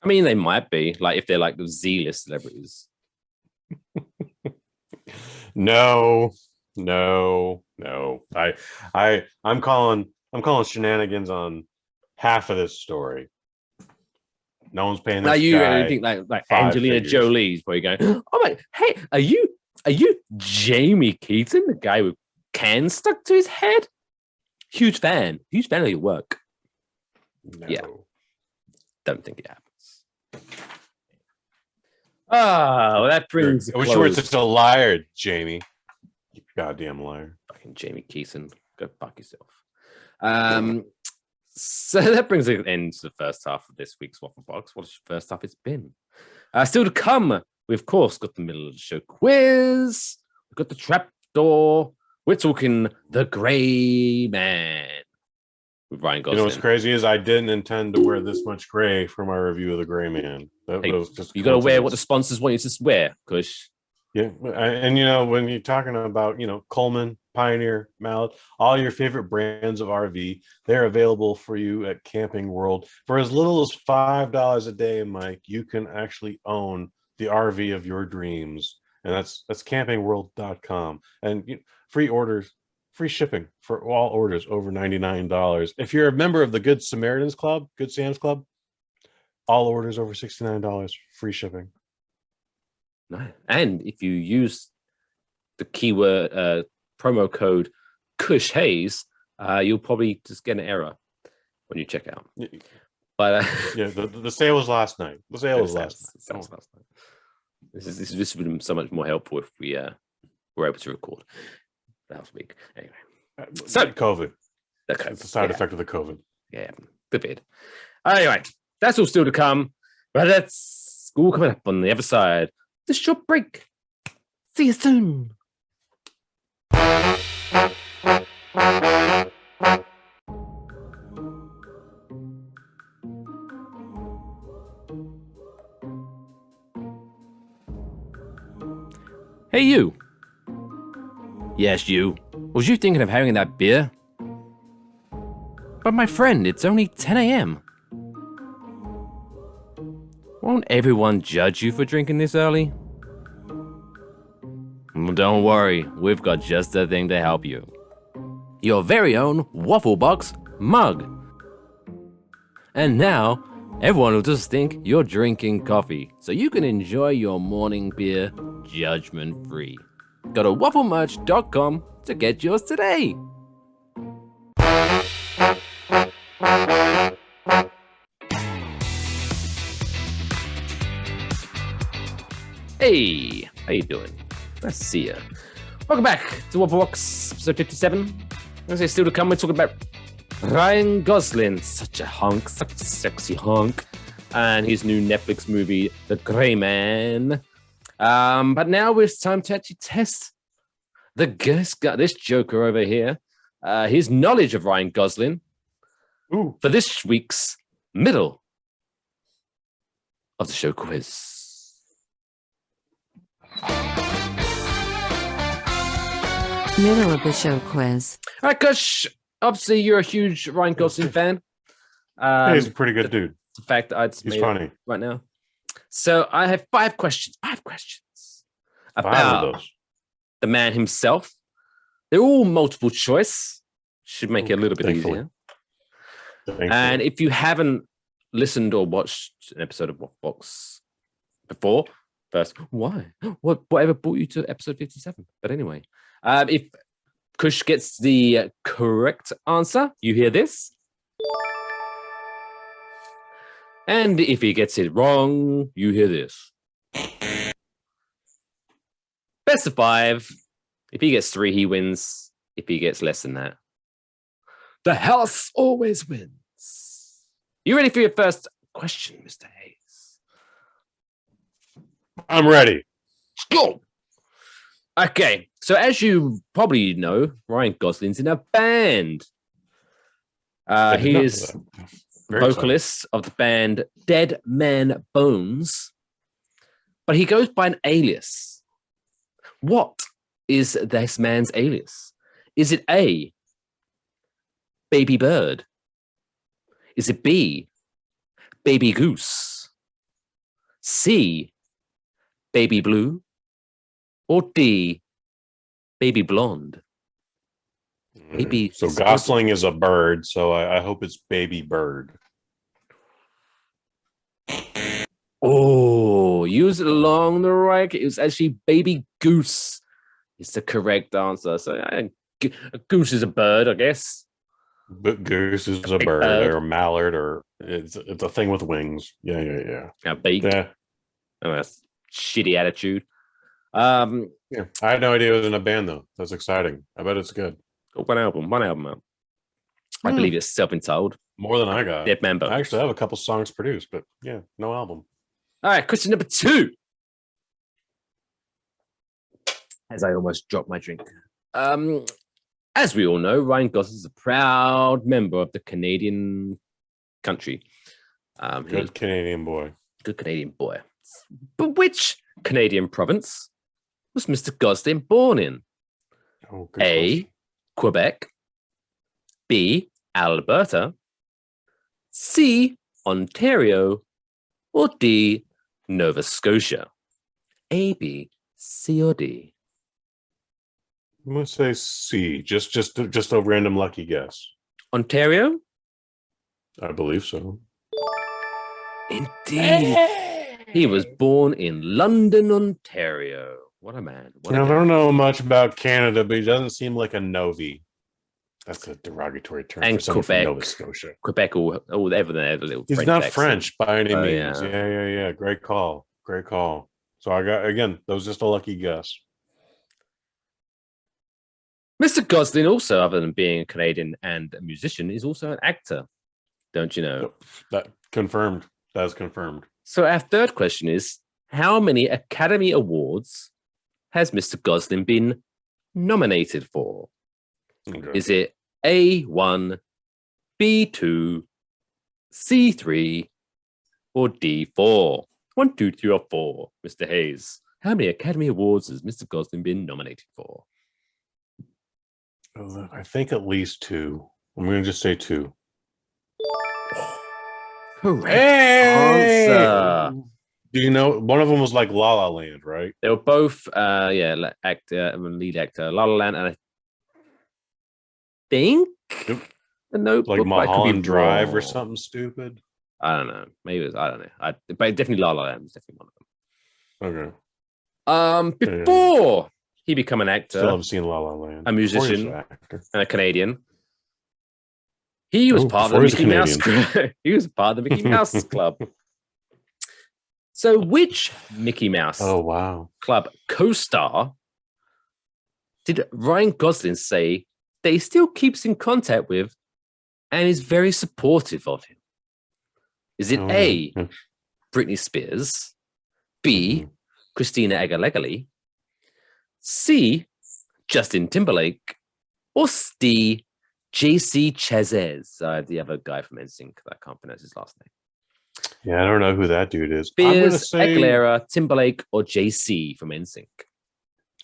I mean, they might be, like, if they're like the Z-list celebrities. No. I'm calling shenanigans on half of this story. No one's paying this Now you guy think like five Angelina figures. Jolie's probably going, oh my, hey, are you Jamie Keaton, the guy with cans stuck to his head? Huge fan of your work. No. Yeah. Don't think it happens. Well, that brings. I wish you weren't such a liar, Jamie. You goddamn liar. Fucking Jamie Keaton, go fuck yourself. So that brings an end to the first half of this week's Waffle Box. What a first half it's been. Still to come, we've of course got the middle of the show quiz. We've got the trapdoor. We're talking the Gray Man with Ryan Gosling. You know what's crazy is I didn't intend to wear this much gray for my review of the Gray Man. That was just you got to wear what the sponsors want you to wear, Kush. Yeah, and you know when you're talking about Coleman, Pioneer, MacLeod, all your favorite brands of RV, they're available for you at Camping World for as little as $5 a day, Mike. You can actually own the RV of your dreams, and that's campingworld.com. And free orders, free shipping for all orders over $99. If you're a member of the Good Samaritans Club, Good Sam's Club, all orders over $69, free shipping. Nice. And if you use the keyword promo code Kush Hayes, you'll probably just get an error when you check out. But yeah, the sale was last night. The sale was last night. This would have been so much more helpful if we were able to record last week. Anyway, so COVID. Okay, it's a side effect of the COVID. Yeah, the bit. Anyway, that's all still to come. But that's all coming up on the other side. This short break. See you soon. Hey, you. Yes, you. Was you thinking of having that beer? But my friend, it's only 10 a.m. Won't everyone judge you for drinking this early? Well, don't worry, we've got just the thing to help you. Your very own Waffle Box mug. And now, everyone will just think you're drinking coffee, so you can enjoy your morning beer judgment-free. Go to wafflemerch.com to get yours today. Hey, how you doing? Nice to see you. Welcome back to Waffle Box, episode 57. As I still to come, we're talking about Ryan Gosling, such a hunk, such a sexy hunk, and his new Netflix movie, The Gray Man. But now it's time to actually test the guest guy, this joker over here, his knowledge of Ryan Gosling. Ooh. For this week's middle of the show quiz. Middle of the show quiz. All right, Kush. Obviously, you're a huge Ryan Gosling fan. He's a pretty good dude. The fact that He's funny right now. So I have five questions about of those. the man himself. They're all multiple choice. Should make it a little bit easier. And if you haven't listened or watched an episode of Waffle Box before, first, why? Whatever brought you to episode 57? But anyway, if Kush gets the correct answer, you hear this. And if he gets it wrong, you hear this. Best of 5. If he gets 3, he wins. If he gets less than that, the house always wins. You ready for your first question, Mr. Hayes? I'm ready. Let's go. Okay, so as you probably know, Ryan Gosling's in a band. He is vocalist of the band Dead Man Bones, but he goes by an alias. What is this man's alias? Is it A, baby bird? Is it B, baby goose? C, baby blue? Or D, baby blonde? Maybe So Gosling is a bird, so I hope it's baby bird. Oh, use it along the right. It was actually baby goose. It's the correct answer. So a goose is a bird, I guess. But goose is a bird or a mallard, or it's a thing with wings. Yeah. A beak. Yeah. Oh, that's shitty attitude. Yeah. I had no idea it was in a band though. That's exciting. I bet it's good. One album out. I believe it's self-entitled. More than I got. Dead Man Bones. I actually have a couple songs produced, but yeah, no album. All right, question number 2. As I almost dropped my drink. As we all know, Ryan Gosling is a proud member of the Canadian country. Good Canadian boy. Good Canadian boy. But which Canadian province was Mr. Gosling born in? Oh, good A, question. Quebec. B, Alberta. C, Ontario. Or D, Nova Scotia? A, B, C, or D? I'm gonna say C. Just a random lucky guess. Ontario? I believe so. Indeed. He was born in London, Ontario. What a man. What a I guy. don't know much about Canada, but he doesn't seem like a Novi. That's a derogatory term And for someone Quebec. from Nova Scotia. Quebec or whatever they have a little He's French not accent. French by any Oh, means. yeah. Yeah. Great call. So I got, again, that was just a lucky guess. Mr. Gosling also, other than being a Canadian and a musician, is also an actor. Don't you know? That confirmed. That is confirmed. So our third question is, how many Academy Awards has Mr. Gosling been nominated for? Okay. Is it A1, B2, C3, or D4? 1, 2, 3, or 4, Mr. Hayes. How many Academy Awards has Mr. Gosling been nominated for? I think at least 2. I'm going to just say 2. Correct Hey! answer. Do you know one of them was like La La Land, right? They were both, actor, lead actor, La La Land, and I think Yep. The Notebook. Like but I could be Mulholland Drive or wrong. something stupid. I don't know. Maybe it was, I don't know. But definitely La La Land was definitely one of them. Okay. Before he became an actor, Still haven't seen La La Land. a musician, Before he was an actor. and a Canadian, he was part of the before he was Mickey Mouse. He was part of the Mickey Mouse Club. So, which Mickey Mouse Oh wow. Club co-star did Ryan Gosling say that he still keeps in contact with and is very supportive of him? Is it A, yeah. Britney Spears, B, Mhm. Christina Aguilera, C, Justin Timberlake, or D, JC Chazez, the other guy from NSYNC that I can't pronounce his last name. Yeah, I don't know who that dude is. I'm gonna Spears, say Aguilera, Timberlake, or JC from NSYNC.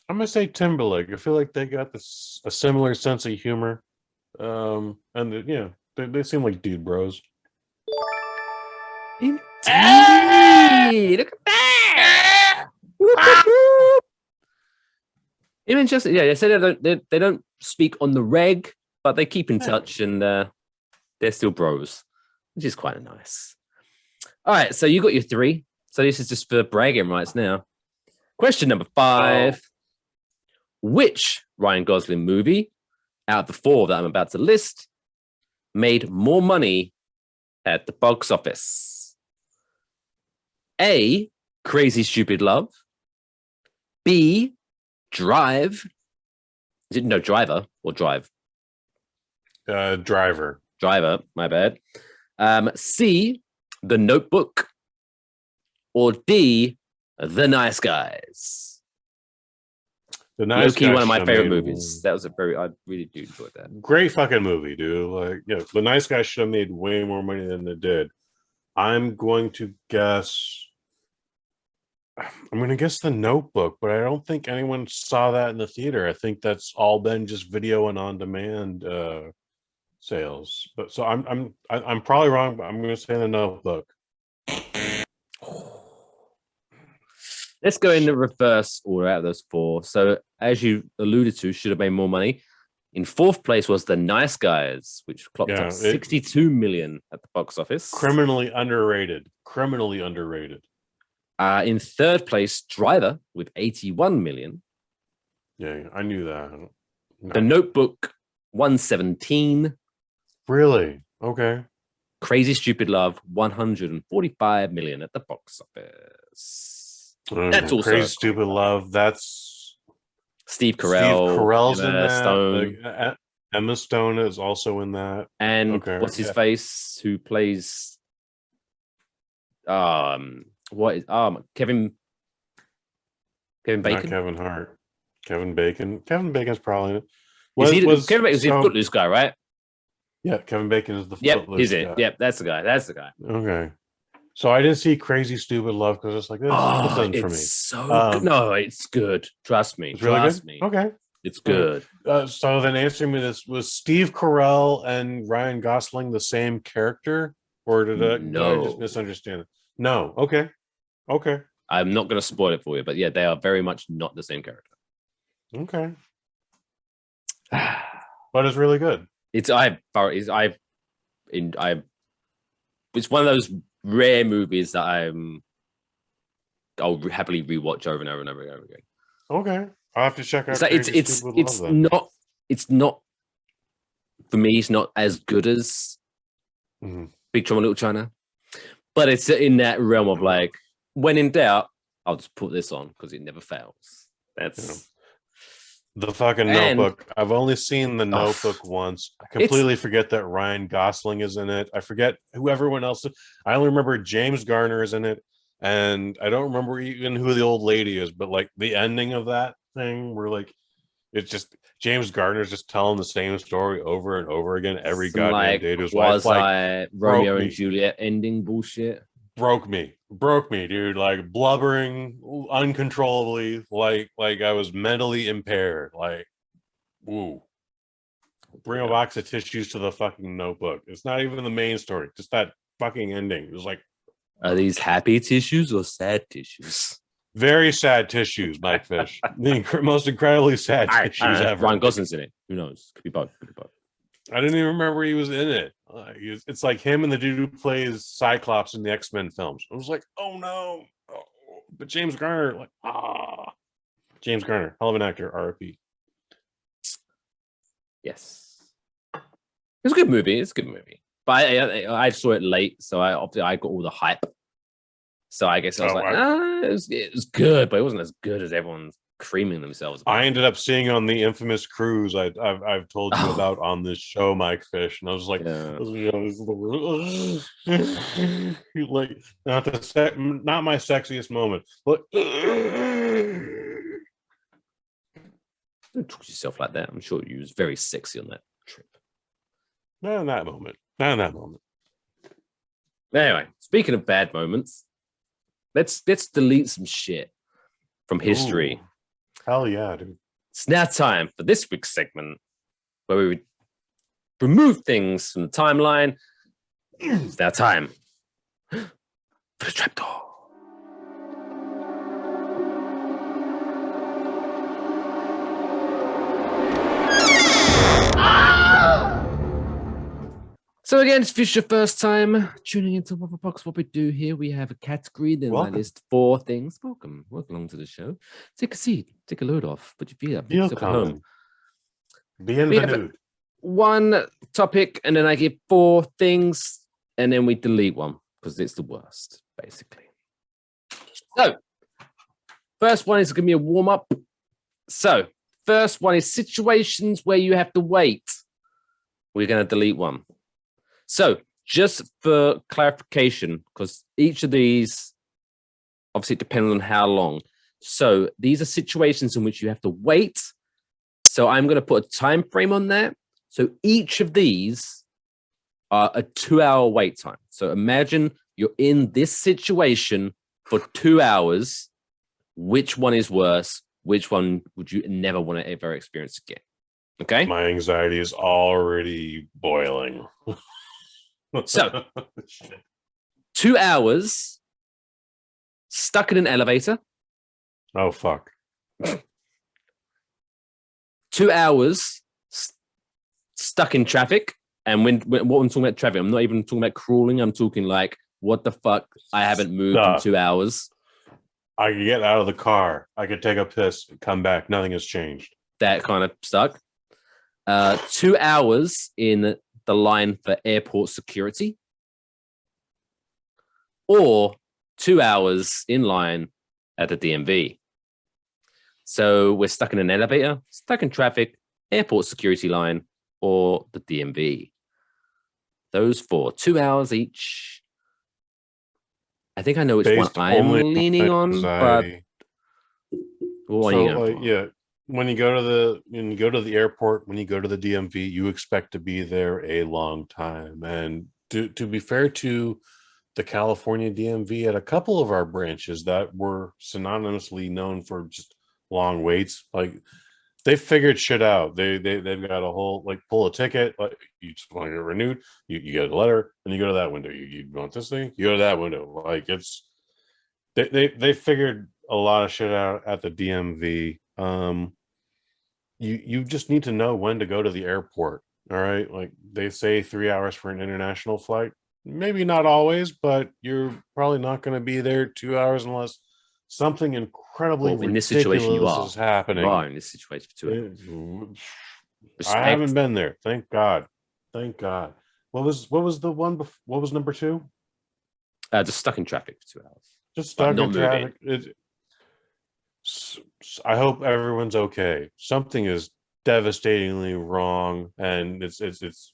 I'm gonna say Timberlake. I feel like they got a similar sense of humor. And they seem like dude bros. Indeed. Look at that. Even just they say they don't speak on the reg, but they keep in touch and they're still bros, which is quite nice. All right, so you got your 3. So this is just for bragging rights now. Question number 5. Which Ryan Gosling movie out of the 4 that I'm about to list made more money at the box office? A, Crazy Stupid Love. B, Drive. Is it Driver or Drive? Driver. Driver, my bad. C, The Notebook. Or D, The Nice Guys. The Nice Low-key, Guys one of my should have favorite made- movies. That was I really do enjoy that. Great fucking movie, dude. Like, The Nice Guys should have made way more money than it did. I'm going to guess. I'm gonna guess The Notebook, but I don't think anyone saw that in the theater. I think that's all been just video and on demand sales. But so I'm probably wrong, but I'm gonna say The Notebook. Let's go in the reverse order out of those four. So, as you alluded to, should have made more money. In fourth place was The Nice Guys, which clocked up 62 million at the box office. Criminally underrated. Criminally underrated. In third place, Driver with 81 million. Yeah, I knew that. No. The Notebook, 117. Really? Okay. Crazy Stupid Love, 145 million at the box office. That's also Crazy Stupid Love. That's Steve Carell. Steve Carell's in Emma that. Stone. Emma Stone is also in that. And what's his face? Who plays? What is Kevin Bacon? Not Kevin Hart. Kevin Bacon. Kevin Bacon's probably in it. Kevin Bacon's the Footloose guy, right? Yeah, Kevin Bacon is the Footloose he's it. Guy. Yep, that's the guy. That's the guy. Okay. So I didn't see Crazy Stupid Love because it's like this isn't for me. So good. No, it's good. Trust me. It's really Trust good? me. Okay. It's good. So then answering me this, was Steve Carell and Ryan Gosling the same character? Or did I just misunderstand it? No. Okay. Okay. I'm not going to spoil it for you, but yeah, they are very much not the same character. Okay. But it's really good. It's one of those rare movies that I'll happily rewatch over and over and over and over again. Okay. I'll have to check out. It's not for me. It's not as good as Big Trouble in Little China, but it's in that realm of like, when in doubt, I'll just put this on because it never fails. That's the fucking Notebook. I've only seen The Notebook once. I completely forget that Ryan Gosling is in it. I forget who everyone else is. I only remember James Garner is in it, and I don't remember even who the old lady is. But like the ending of that thing, where like it's just James Garner's just telling the same story over and over again every goddamn day to his wife. Like Romeo and Juliet ending bullshit. Broke me, dude. Like blubbering uncontrollably, like I was mentally impaired. Like, woo. Bring a box of tissues to the fucking Notebook. It's not even the main story, just that fucking ending. It was like, are these happy tissues or sad tissues? Very sad tissues, Mike Fish. The most incredibly sad tissues ever. Ryan Gosling's in it. Who knows? Could be both. I didn't even remember he was in it. It's like him and the dude who plays Cyclops in the X-Men films. I was like, oh no. Oh. But James Garner, James Garner, hell of an actor, RIP. Yes. It's a good movie. But I saw it late, so I got all the hype. So I guess I was it was good, but it wasn't as good as everyone's creaming themselves about. I ended up seeing on the infamous cruise I've told you about on this show, Mike Fish, and I was like, like not my sexiest moment, but don't talk to yourself like that. I'm sure you was very sexy on that trip. Not in that moment. Anyway, speaking of bad moments, let's delete some shit from history. Ooh. Hell yeah, dude. It's now time for this week's segment where we would remove things from the timeline. It's now time for the trapdoor. So again, if it's your first time tuning into Waffle Box, what we do here, we have a category, then I list 4 things. Welcome along to the show. Take a seat, take a load off, put your feet up, feel home. Bienvenue. One topic, and then I give 4 things, and then we delete one because it's the worst, basically. So, first one is going to be a warm up. So, first one is situations where you have to wait. We're going to delete one. So, just for clarification, because each of these obviously depends on how long. So, these are situations in which you have to wait. So, I'm going to put a time frame on there. So, each of these are a 2-hour wait time. So, imagine you're in this situation for 2 hours which one is worse? Which one would you never want to ever experience again? Okay. My anxiety is already boiling. So, 2 hours stuck in an elevator. Oh, fuck. 2 hours stuck in traffic. And when what I'm talking about traffic, I'm not even talking about crawling. I'm talking like, what the fuck? I haven't moved in 2 hours. I could get out of the car. I could take a piss, come back. Nothing has changed. That kind of stuck. 2 hours in the line for airport security. Or 2 hours in line at the DMV. So we're stuck in an elevator, stuck in traffic, airport security line, or the DMV. Those 4, 2 hours each. I think I know which Based one I'm only leaning on, but anxiety. what are you going for? Yeah, when you go to the airport, when you go to the DMV, you expect to be there a long time. And to be fair to the California DMV, at a couple of our branches that were synonymously known for just long waits, like they figured shit out. They've got a whole, like, pull a ticket, like you just want to get renewed, you get a letter, and you go to that window. You want this thing, you go to that window. Like, it's they figured a lot of shit out at the DMV. You just need to know when to go to the airport. All right, like they say 3 hours for an international flight. Maybe not always, but you're probably not going to be there 2 hours unless something incredibly Well, in this situation, you are is happening. You are in this situation for 2 hours. I haven't been there. Thank God. Thank God. What was the one? What was number 2? Just stuck in traffic for 2 hours. Just stuck in traffic. I hope everyone's okay. Something is devastatingly wrong, and it's.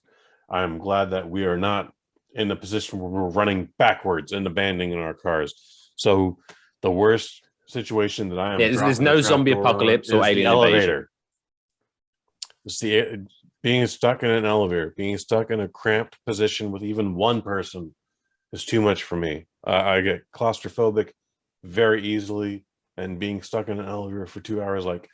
I'm glad that we are not in a position where we're running backwards and abandoning our cars. So the worst situation that I am. There's no zombie apocalypse or alien invasion. It's being stuck in an elevator, being stuck in a cramped position with even one person is too much for me. I get claustrophobic very easily, and being stuck in an elevator for 2 hours, like,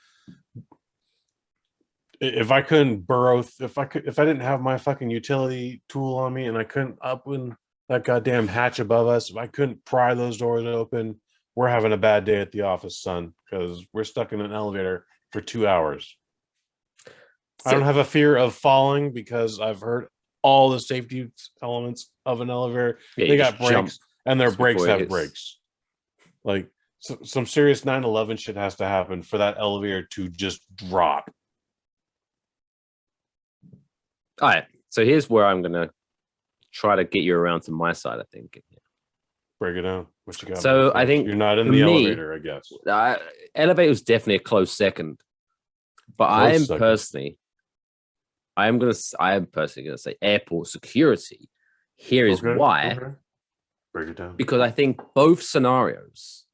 if I couldn't burrow, if I didn't have my fucking utility tool on me and I couldn't open that goddamn hatch above us, if I couldn't pry those doors open, we're having a bad day at the office, son, because we're stuck in an elevator for 2 hours. I don't have a fear of falling because I've heard all the safety elements of an elevator. They got brakes, and their brakes have brakes. Like, some serious 9/11 shit has to happen for that elevator to just drop. All right, so here's where I'm gonna try to get you around to my side of thinking. Break it down. What you got? So I think you're not in the elevator, I guess. Elevator was definitely a close second, but I am personally gonna say airport security. Here is why. Okay. Break it down. Because I think both scenarios,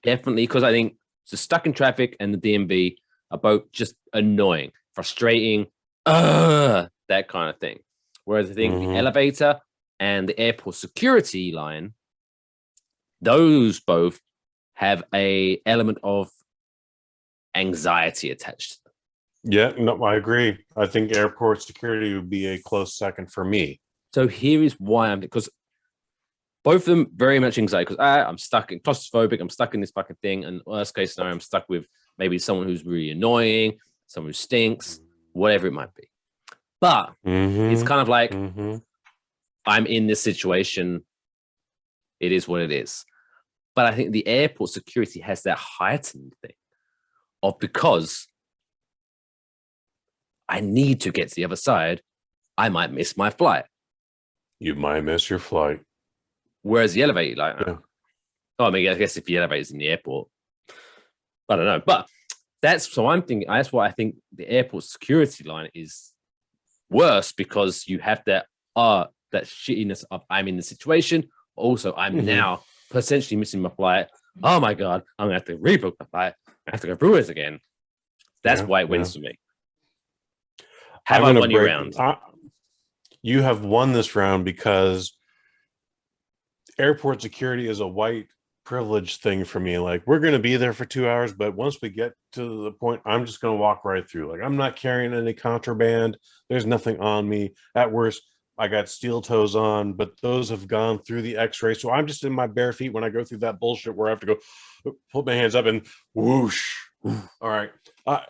definitely, because I think the stuck in traffic and the DMV are both just annoying, frustrating, that kind of thing. Whereas I think the elevator and the airport security line, those both have a element of anxiety attached to them. Yeah, no, I agree. I think airport security would be a close second for me. So here is why because both of them very much anxiety, because I'm stuck in claustrophobic, I'm stuck in this fucking thing, and worst case scenario, I'm stuck with maybe someone who's really annoying, someone who stinks, whatever it might be. But it's kind of like I'm in this situation. It is what it is. But I think the airport security has that heightened thing of because I need to get to the other side, I might miss my flight. You might miss your flight. Whereas the elevator, like, I mean, I guess if the elevator's in the airport, I don't know. But that's why I think the airport security line is worse, because you have that shittiness of I'm in the situation. Also, I'm now potentially missing my flight. Oh my God, I'm gonna have to rebook my flight. I have to go through it again. That's why it wins for me. Have I won your round? You have won this round because airport security is a white privilege thing for me. Like, we're going to be there for 2 hours, but once we get to the point, I'm just going to walk right through. Like, I'm not carrying any contraband. There's nothing on me. At worst, I got steel toes on, but those have gone through the x-ray. So I'm just in my bare feet when I go through that bullshit where I have to go put my hands up and whoosh. All right.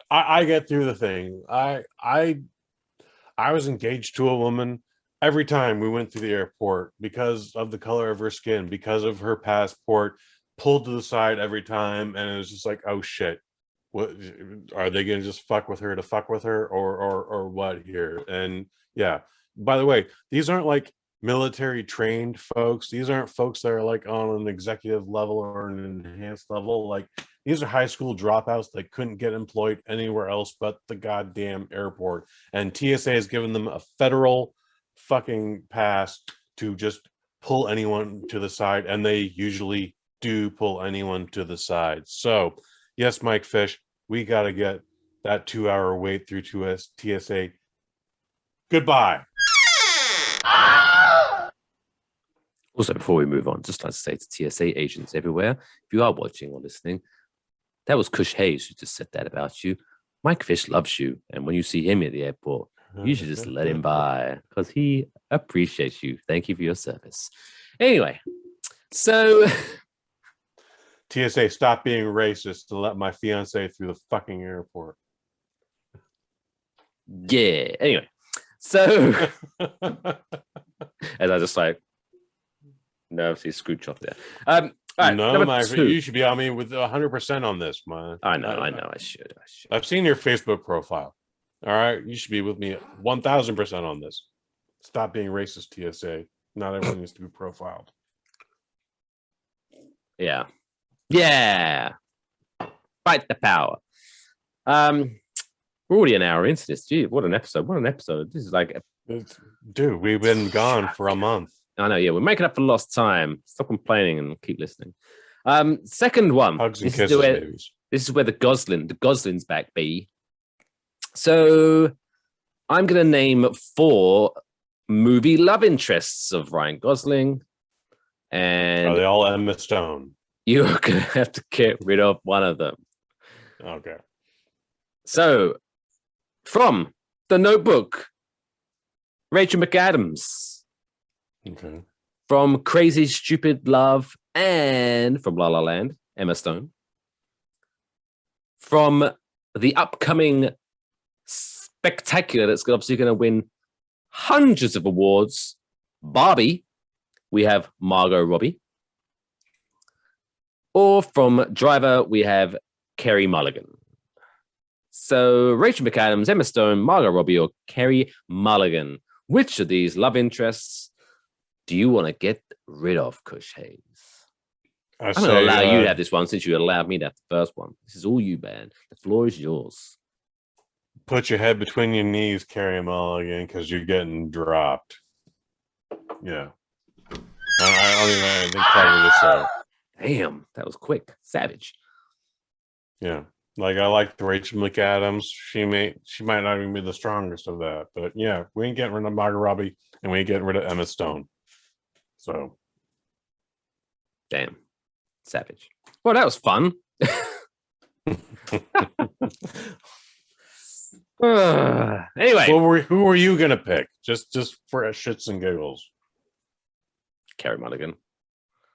I get through the thing. I was engaged to a woman every time we went through the airport because of the color of her skin, because of her passport, pulled to the side every time. And it was just like, oh shit, what are they going to just fuck with her to fuck with her or what here? And yeah, by the way, these aren't like military trained folks. These aren't folks that are like on an executive level or an enhanced level. Like, these are high school dropouts that couldn't get employed anywhere else but the goddamn airport. And TSA has given them a federal fucking pass to just pull anyone to the side, and they usually do pull anyone to the side. So yes, Mike Fish, we got to get that 2 hour wait through to TSA. Goodbye. Also, before we move on, just like to say to TSA agents everywhere, if you are watching or listening, that was Kush Hayes who just said that about you. Mike Fish loves you, and when you see him at the airport, you should just let him by because he appreciates you. Thank you for your service. Anyway, so TSA, stop being racist to let my fiance through the fucking airport. Yeah. Anyway, so as I just like nervously scooch off there. All right, no, Mike, you should be on me with 100% on this, man. I know. I should. I've seen your Facebook profile. All right, you should be with me 1,000% on this. Stop being racist, TSA. Not everyone needs to be profiled. Yeah. Fight the power. We're already an hour into this. Gee, what an episode. This is like, dude, we've been gone for a month. I know. Yeah, we're making up for lost time. Stop complaining and keep listening. Second one. Hugs and kisses, babies. This is where the Gosling's back, B. So I'm going to name 4 movie love interests of Ryan Gosling. And are they all Emma Stone? You're going to have to get rid of one of them. Okay. So, from The Notebook, Rachel McAdams. Okay. From Crazy Stupid Love and from La La Land, Emma Stone. From the upcoming spectacular that's obviously going to win hundreds of awards, Barbie, we have Margot Robbie. Or from Driver, we have Carey Mulligan. So Rachel McAdams, Emma Stone, Margot Robbie, or Carey Mulligan. Which of these love interests do you want to get rid of, Kush Hayes? I'm going to allow you to have this one since you allowed me to have the first one. This is all you, man. The floor is yours. Put your head between your knees, Carey Mulligan, because you're getting dropped. Yeah. I don't even have anything clever to say. Damn, that was quick. Savage. Yeah. Like, I like the Rachel McAdams. She might not even be the strongest of that. But yeah, we ain't getting rid of Margot Robbie and we ain't getting rid of Emma Stone. So. Damn. Savage. Well, that was fun. Anyway. Who were you going to pick? Just for shits and giggles. Carey Mulligan.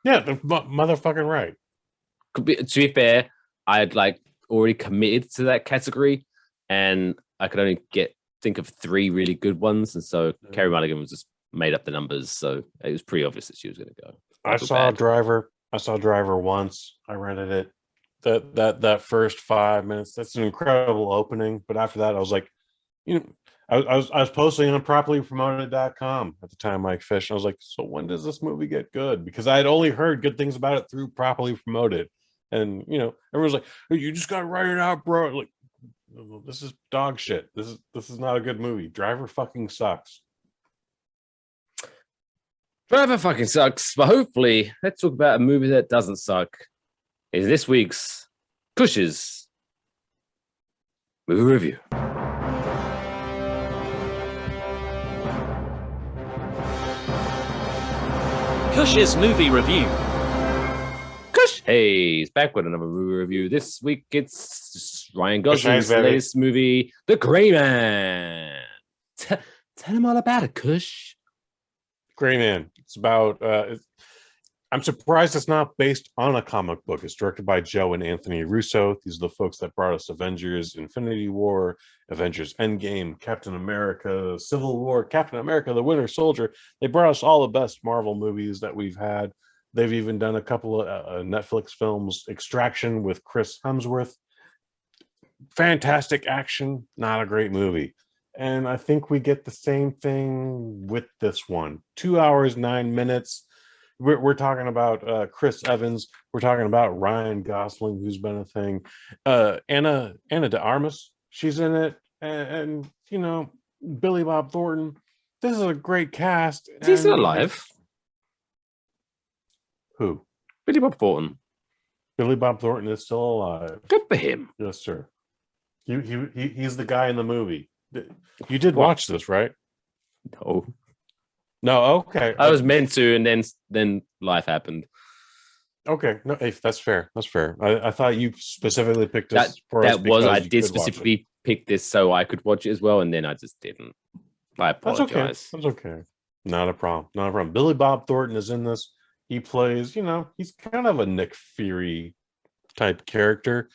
Yeah, the motherfucking right. To be fair, I had already committed to that category, and I could only think of 3 really good ones, and so Carey Mulligan was just made up the numbers, so it was pretty obvious that she was going to go. I saw Driver once. I rented it. That first 5 minutes, that's an incredible opening. But after that, I was like, I was posting on properlypromoted.com at the time, Mike Fish. And I was like, so when does this movie get good? Because I had only heard good things about it through Properly Promoted. And everyone's like, hey, you just gotta write it out, bro. Like, this is dog shit. This is not a good movie. Driver fucking sucks. Driver fucking sucks. But hopefully, let's talk about a movie that doesn't suck. Is this week's Kush's movie review. Kush's movie review. Kush! Hey, he's back with another movie review. This week it's Ryan Gosling's baby. latest movie, The Gray Man. Tell him all about it, Kush. Gray Man. It's about. I'm surprised it's not based on a comic book. It's directed by Joe and Anthony Russo. These are the folks that brought us Avengers: Infinity War, Avengers: Endgame, Captain America: Civil War, Captain America: The Winter Soldier. They brought us all the best Marvel movies that we've had. They've even done a couple of Netflix films, Extraction with Chris Hemsworth. Fantastic action, not a great movie. And I think we get the same thing with this one. 2 hours, 9 minutes. We're talking about Chris Evans. We're talking about Ryan Gosling, who's been a thing. Anna de Armas, she's in it. And you know, Billy Bob Thornton. This is a great cast. Is he still alive? Who? Billy Bob Thornton. Billy Bob Thornton is still alive. Good for him. Yes, sir. He's the guy in the movie. You did watch this, right? No. No, okay. I was meant to, and then life happened. Okay, no, hey, that's fair. That's fair. I thought you specifically picked this for us. I did specifically pick this so I could watch it as well, and then I just didn't. I apologize. That's okay. Not a problem. Not a problem. Billy Bob Thornton is in this. He plays, he's kind of a Nick Fury type character.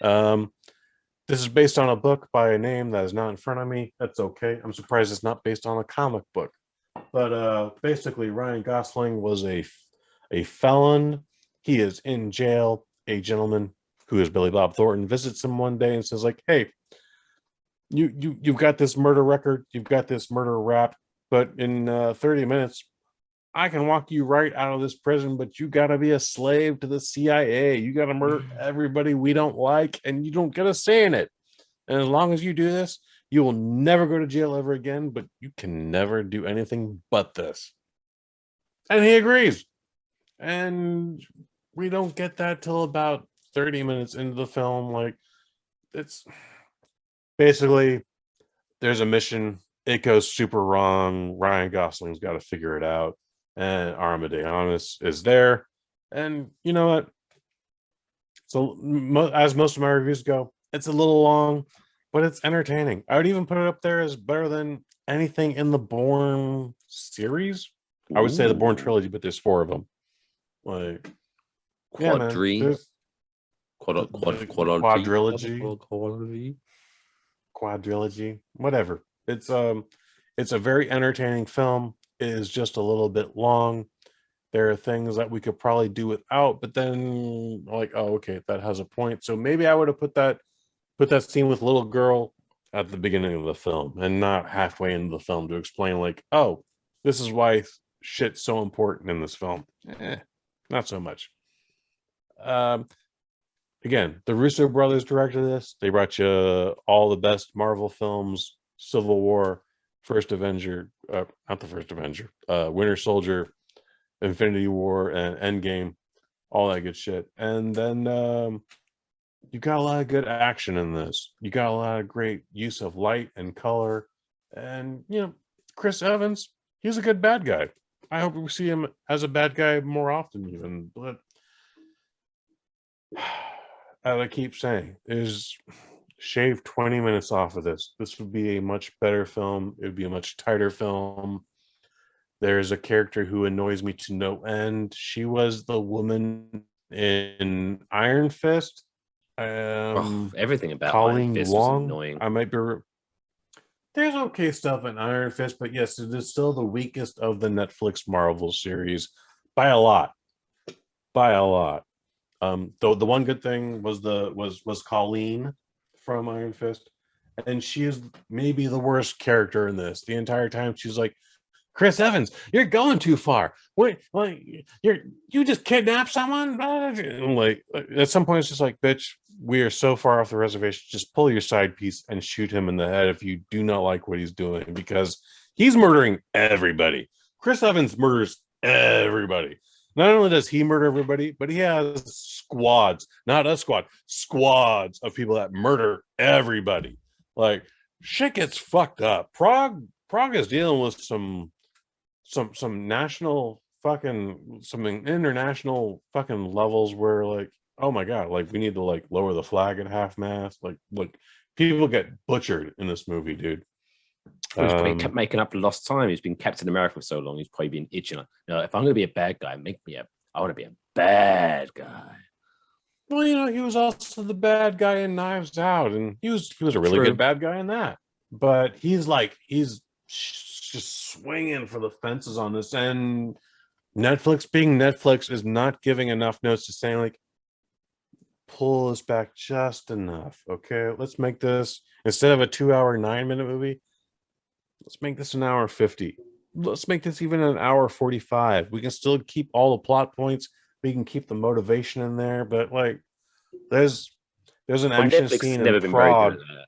This is based on a book by a name that is not in front of me. That's okay. I'm surprised it's not based on a comic book. But basically, Ryan Gosling was a felon. He is in jail. A gentleman who is Billy Bob Thornton visits him one day and says, like, hey, you've got this murder record. You've got this murder rap. But in 30 minutes, I can walk you right out of this prison, but you got to be a slave to the CIA. You got to murder everybody we don't like, and you don't get a say in it. And as long as you do this, you will never go to jail ever again, but you can never do anything but this. And he agrees. And we don't get that till about 30 minutes into the film. Like, it's basically, there's a mission. It goes super wrong. Ryan Gosling's got to figure it out. And Armadeus is there. And you know what? So as most of my reviews go, it's a little long, but it's entertaining. I would even put it up there as better than anything in the Bourne series. I would say the Bourne trilogy, but there's 4 of them. Like quadrilogy. Quadrilogy. Whatever. It's a very entertaining film. It is just a little bit long. There are things that we could probably do without, but then like, oh, okay, that has a point. So maybe I would have put that scene with little girl at the beginning of the film and not halfway into the film to explain like, oh, this is why shit's so important in this film. Not so much. Again, the Russo brothers directed this. They brought you all the best Marvel films: Civil War, First Avenger, not the First Avenger, Winter Soldier, Infinity War, and Endgame, all that good shit. And then you got a lot of good action in this. You got a lot of great use of light and color. And, Chris Evans, he's a good bad guy. I hope we see him as a bad guy more often even. But as I keep saying, is shave 20 minutes off of this. This would be a much better film. It would be a much tighter film. There's a character who annoys me to no end. She was the woman in Iron Fist. Everything about Colleen Iron Fist Wong, was annoying. I might be. There's okay stuff in Iron Fist, but yes, it is still the weakest of the Netflix Marvel series by a lot. By a lot. Though the one good thing was Colleen from Iron Fist, and she is maybe the worst character in this. The entire time she's like, Chris Evans, you're going too far. Wait, like you just kidnapped someone? And like at some point it's just like, bitch, we are so far off the reservation. Just pull your side piece and shoot him in the head if you do not like what he's doing, because he's murdering everybody. Chris Evans murders everybody. Not only does he murder everybody, but he has squads, not a squad, squads of people that murder everybody. Like, shit gets fucked up. Prague is dealing with some national fucking some international fucking levels where like, oh my god, like we need to like lower the flag at half mast. Like people get butchered in this movie, dude. He's probably kept making up for lost time. He's been Captain America for so long. He's probably been itching. No, if I'm going to be a bad guy, I want to be a bad guy. Well, you know, he was also the bad guy in Knives Out, and he was a really True. good bad guy in that. But he's just swinging for the fences on this, and Netflix, being Netflix, is not giving enough notes to saying like, pull this back just enough. Okay, let's make this, instead of a 2-hour 9-minute movie, let's make this an hour 50. Let's make this even an hour 45. We can still keep all the plot points. We can keep the motivation in there, but like, there's an action Netflix scene never in been very Prague. good at that.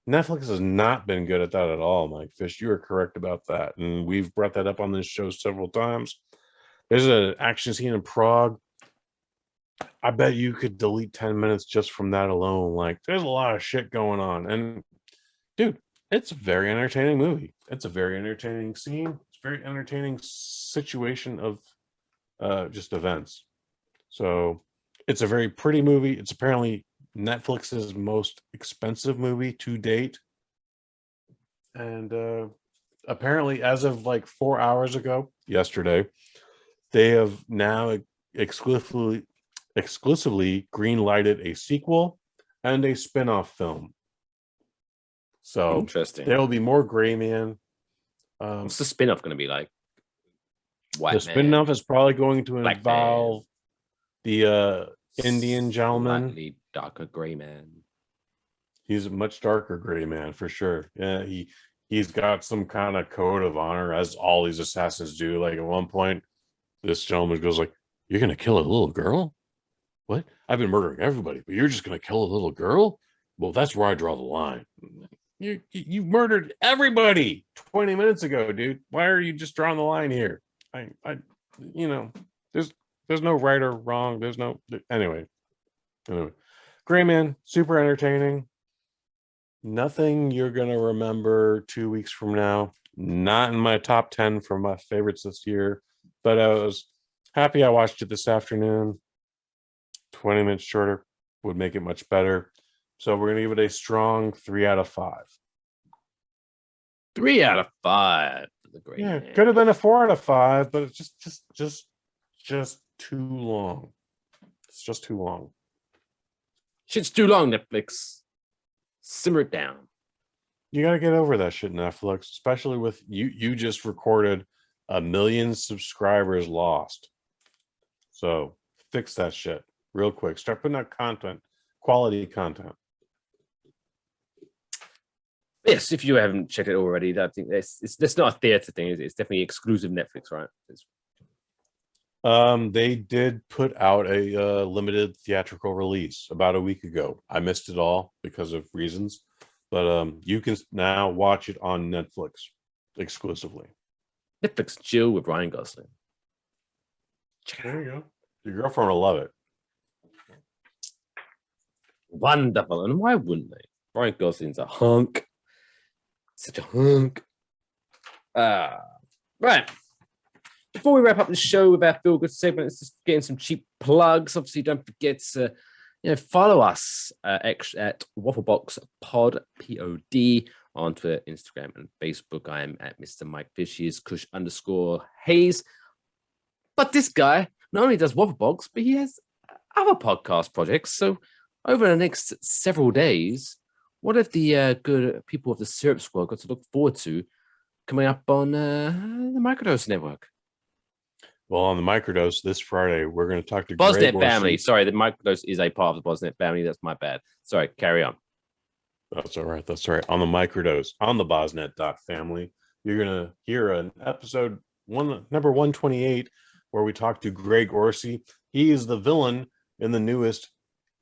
Netflix has not been good at that at all, Mike Fish. You are correct about that, and we've brought that up on this show several times. There's an action scene in Prague. I bet you could delete 10 minutes just from that alone. Like, there's a lot of shit going on, and dude, it's a very entertaining movie. It's a very entertaining scene. It's a very entertaining situation of just events. So it's a very pretty movie. It's apparently Netflix's most expensive movie to date. And apparently, as of like 4 hours ago, yesterday, they have now exclusively green-lighted a sequel and a spin-off film. So Interesting. there will be more Gray Man. What's the spin-off going to be like? The spin-off is probably going to Black involve the Indian gentleman. Slightly darker gray man. He's a much darker gray man for sure. Yeah, he's got some kind of code of honor, as all these assassins do. Like at one point, this gentleman goes like, "You're gonna kill a little girl? What? I've been murdering everybody, but you're just gonna kill a little girl? Well, that's where I draw the line. You murdered everybody 20 minutes ago, dude. Why are you just drawing the line here? There's no right or wrong. There's no anyway. Gray Man, super entertaining. Nothing you're gonna remember 2 weeks from now. Not in my top 10 for my favorites this year, but I was happy I watched it this afternoon. 20 minutes shorter would make it much better. So we're gonna give it a strong 3 out of 5. 3 out of 5. The great Yeah, man. could have been a 4 out of 5, but it's just too long. It's just too long. Shit's too long, Netflix. Simmer it down. You got to get over that shit, Netflix, especially with you just recorded 1 million subscribers lost. So fix that shit real quick. Start putting out content, quality content. Yes, if you haven't checked it already, I think it's not a theater thing. It's definitely exclusive Netflix, right? They did put out a limited theatrical release about a week ago. I missed it all because of reasons, but you can now watch it on Netflix exclusively. Netflix Jill with Ryan Gosling. There you go. Your girlfriend will love it. Wonderful. And why wouldn't they? Ryan Gosling's a hunk. Such a hunk. Right. Before we wrap up the show with our feel good segment, let's just get in some cheap plugs. Obviously, don't forget to follow us at Wafflebox Pod POD on Twitter, Instagram, and Facebook. I am at Mr. Mike Fish. He is Kush_Hayes. But this guy not only does Wafflebox, but he has other podcast projects. So over the next several days, what have the good people of the Syrup Squad got to look forward to coming up on the Microdose Network? Well, on the Microdose this Friday, we're going to talk to Bosnet Greg family. Orsi. Sorry, the Microdose is a part of the Bosnet family. That's my bad. Sorry, carry on. That's all right. That's all right. On the Microdose, on the Bosnet family, you're going to hear an episode number 128, where we talk to Greg Orsi. He is the villain in the newest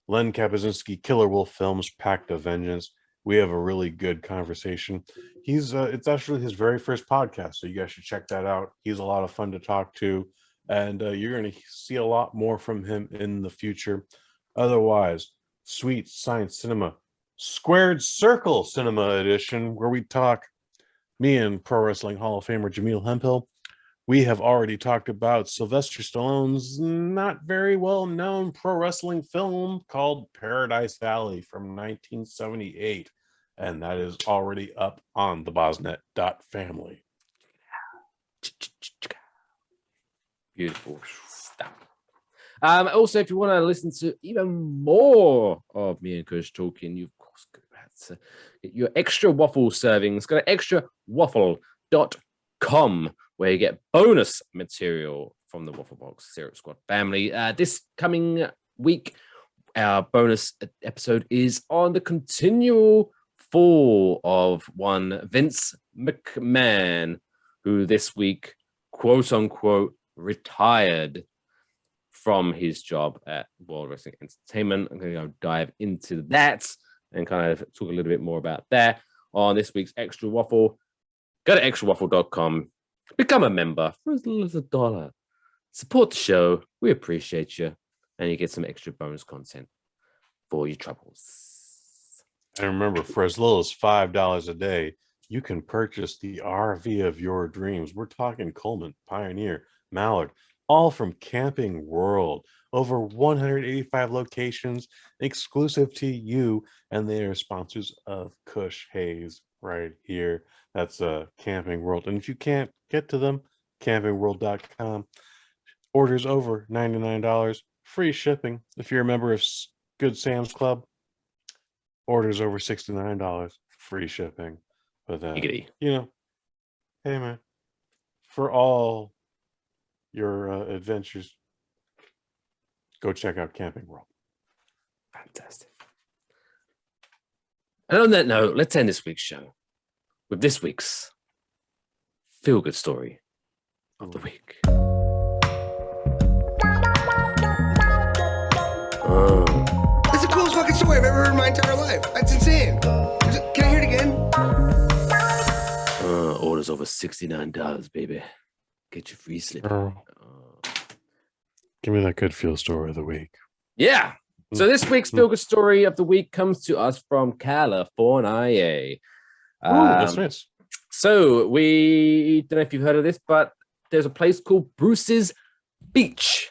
Len Kapuzinski Killer Wolf films, Pact of Vengeance. We have a really good conversation. It's actually his very first podcast, so you guys should check that out. He's a lot of fun to talk to, and you're going to see a lot more from him in the future. Otherwise, Sweet Science Cinema Squared Circle Cinema Edition, where we talk, me and Pro Wrestling Hall of Famer Jameel Hemphill, we have already talked about Sylvester Stallone's not very well known pro wrestling film called Paradise Alley from 1978. And that is already up on the Bosnet.family. Beautiful stuff. Also, if you want to listen to even more of me and Kush talking, you of course go to get your extra waffle servings. Go to extrawaffle.com where you get bonus material from the Waffle Box Syrup Squad family. This coming week, our bonus episode is on the continual fall of one Vince McMahon, who this week, quote unquote, retired from his job at World Wrestling Entertainment. I'm going to go dive into that and kind of talk a little bit more about that on this week's Extra Waffle. Go to extrawaffle.com, become a member for as little as $1. Support the show. We appreciate you. And you get some extra bonus content for your troubles. And remember, for as little as $5 a day, you can purchase the RV of your dreams. We're talking Coleman, Pioneer, Mallard, all from Camping World. Over 185 locations, exclusive to you, and they are sponsors of Kush Hayes right here. That's Camping World. And if you can't get to them, campingworld.com. Orders over $99, free shipping. If you're a member of Good Sam's Club, orders over $69, free shipping. But Giggity. you know, hey man, for all your adventures, go check out Camping World. Fantastic. And on that note, let's end this week's show with this week's feel-good story of the week. It's the coolest fucking story I've ever heard in my entire life. That's insane. Can I hear it again? Orders over $69, baby. Get your free slip. Give me that good feel story of the week. Yeah. So this week's feel-good story of the week comes to us from California. That's nice. So we don't know if you've heard of this, but there's a place called Bruce's Beach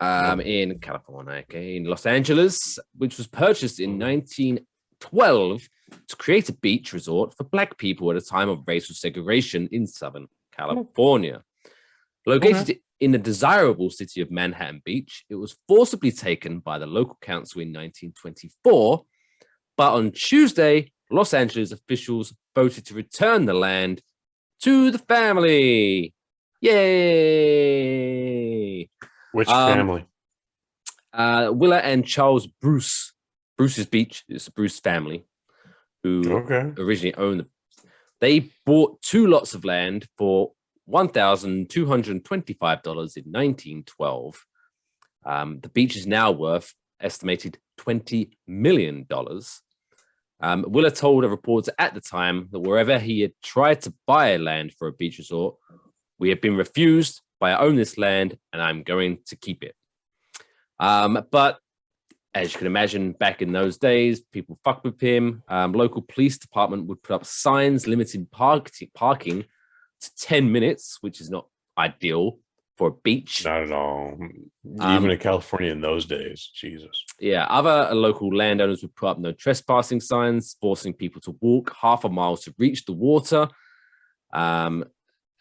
in California, okay, in Los Angeles, which was purchased in 1912 to create a beach resort for Black people at a time of racial segregation in Southern California. Located in the desirable city of Manhattan Beach, it was forcibly taken by the local council in 1924, but on Tuesday, Los Angeles officials voted to return the land to the family. Yay! Which family? Willa and Charles Bruce. Bruce's Beach is the Bruce family, who originally owned them. They bought 2 lots of land for $1,225 in 1912. The beach is now worth estimated $20 million. Willa told a reporter at the time that wherever he had tried to buy land for a beach resort, we have been refused, but I own this land and I'm going to keep it. But as you can imagine, back in those days, people fucked with him. Local police department would put up signs limiting parking to 10 minutes, which is not ideal for a beach. Not at all. Even in California in those days, Jesus. Yeah, other local landowners would put up no trespassing signs, forcing people to walk half a mile to reach the water. And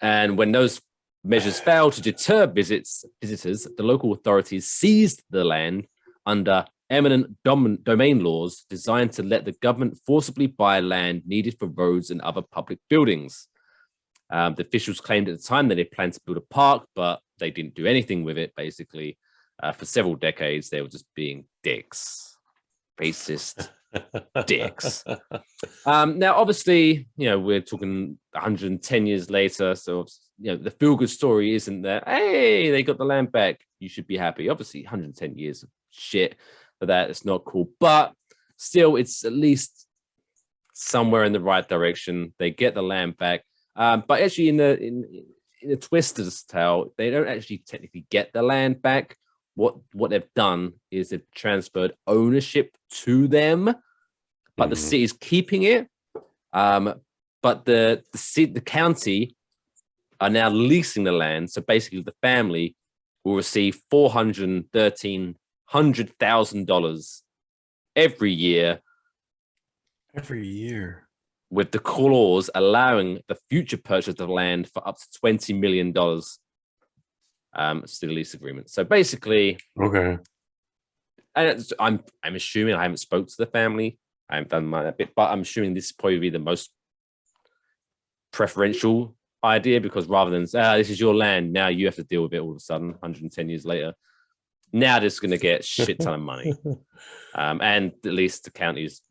when those measures failed to deter visitors, the local authorities seized the land under eminent domain laws designed to let the government forcibly buy land needed for roads and other public buildings. The officials claimed at the time that they planned to build a park, but they didn't do anything with it, basically. For several decades, they were just being dicks. Racist dicks. Now, obviously, we're talking 110 years later, so, the feel-good story isn't that, hey, they got the land back, you should be happy. Obviously, 110 years of shit for that, it's not cool. But still, it's at least somewhere in the right direction. They get the land back. But actually, in the twister's tale, they don't actually technically get the land back. What they've done is they've transferred ownership to them, but the city's keeping it. But the county are now leasing the land. So basically, the family will receive $413,000 every year. Every year. With the clause allowing the future purchase of the land for up to $20 million. It's the lease agreement. So basically, okay. And I'm assuming I haven't spoke to the family. I haven't done my bit, but I'm assuming this is probably the most preferential idea because rather than this is your land, now you have to deal with it all of a sudden. 110 years later, now this is going to get shit ton of money, and at least the county's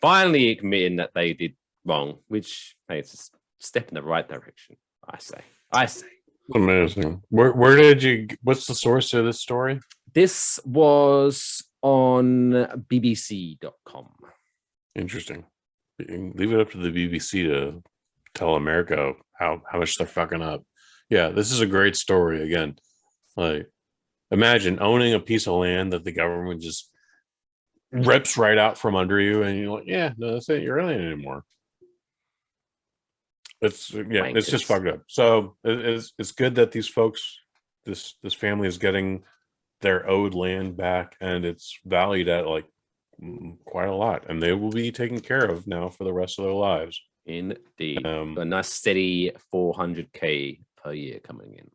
finally admitting that they did wrong, which hey, it's a step in the right direction. I say. Amazing. Where did you? What's the source of this story? This was on BBC.com. Interesting. Leave it up to the BBC to tell America how much they're fucking up. Yeah, this is a great story. Again, like imagine owning a piece of land that the government just rips right out from under you, and you're like, yeah, no, this ain't your land anymore. It's just fucked up. So it's good that these folks, this family is getting their owed land back, and it's valued at like quite a lot, and they will be taken care of now for the rest of their lives. Indeed, a nice steady 400K per year coming in.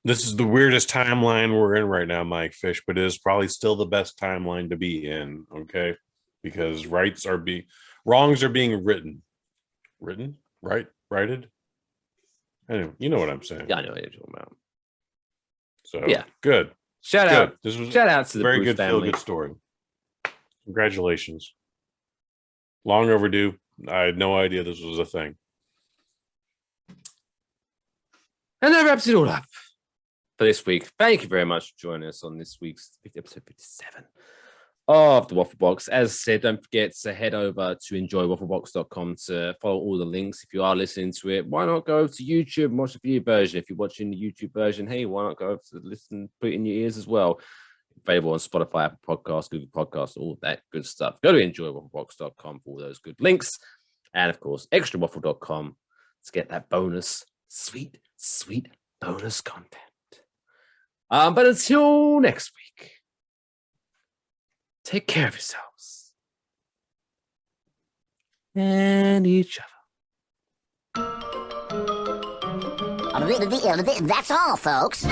This is the weirdest timeline we're in right now, Mike Fish, but it is probably still the best timeline to be in. Okay, because wrongs are being righted. Anyway, you know what I'm saying. Yeah, I know what you're talking about. So yeah, good. Shout out to the very Bruce good family. Feel good story. Congratulations. Long overdue. I had no idea this was a thing. And that wraps it all up for this week. Thank you very much for joining us on this week's episode 57 of the Waffle Box. As I said, don't forget to head over to enjoywafflebox.com to follow all the links. If you are listening to it, why not go over to YouTube and watch the video version? If you're watching the YouTube version, hey, why not go over to listen, put it in your ears as well? Available on Spotify, Apple Podcasts, Google Podcasts, all that good stuff. Go to enjoywafflebox.com for all those good links. And of course, extrawaffle.com to get that bonus, sweet bonus content. But until next week, take care of yourselves and each other. That's all, folks.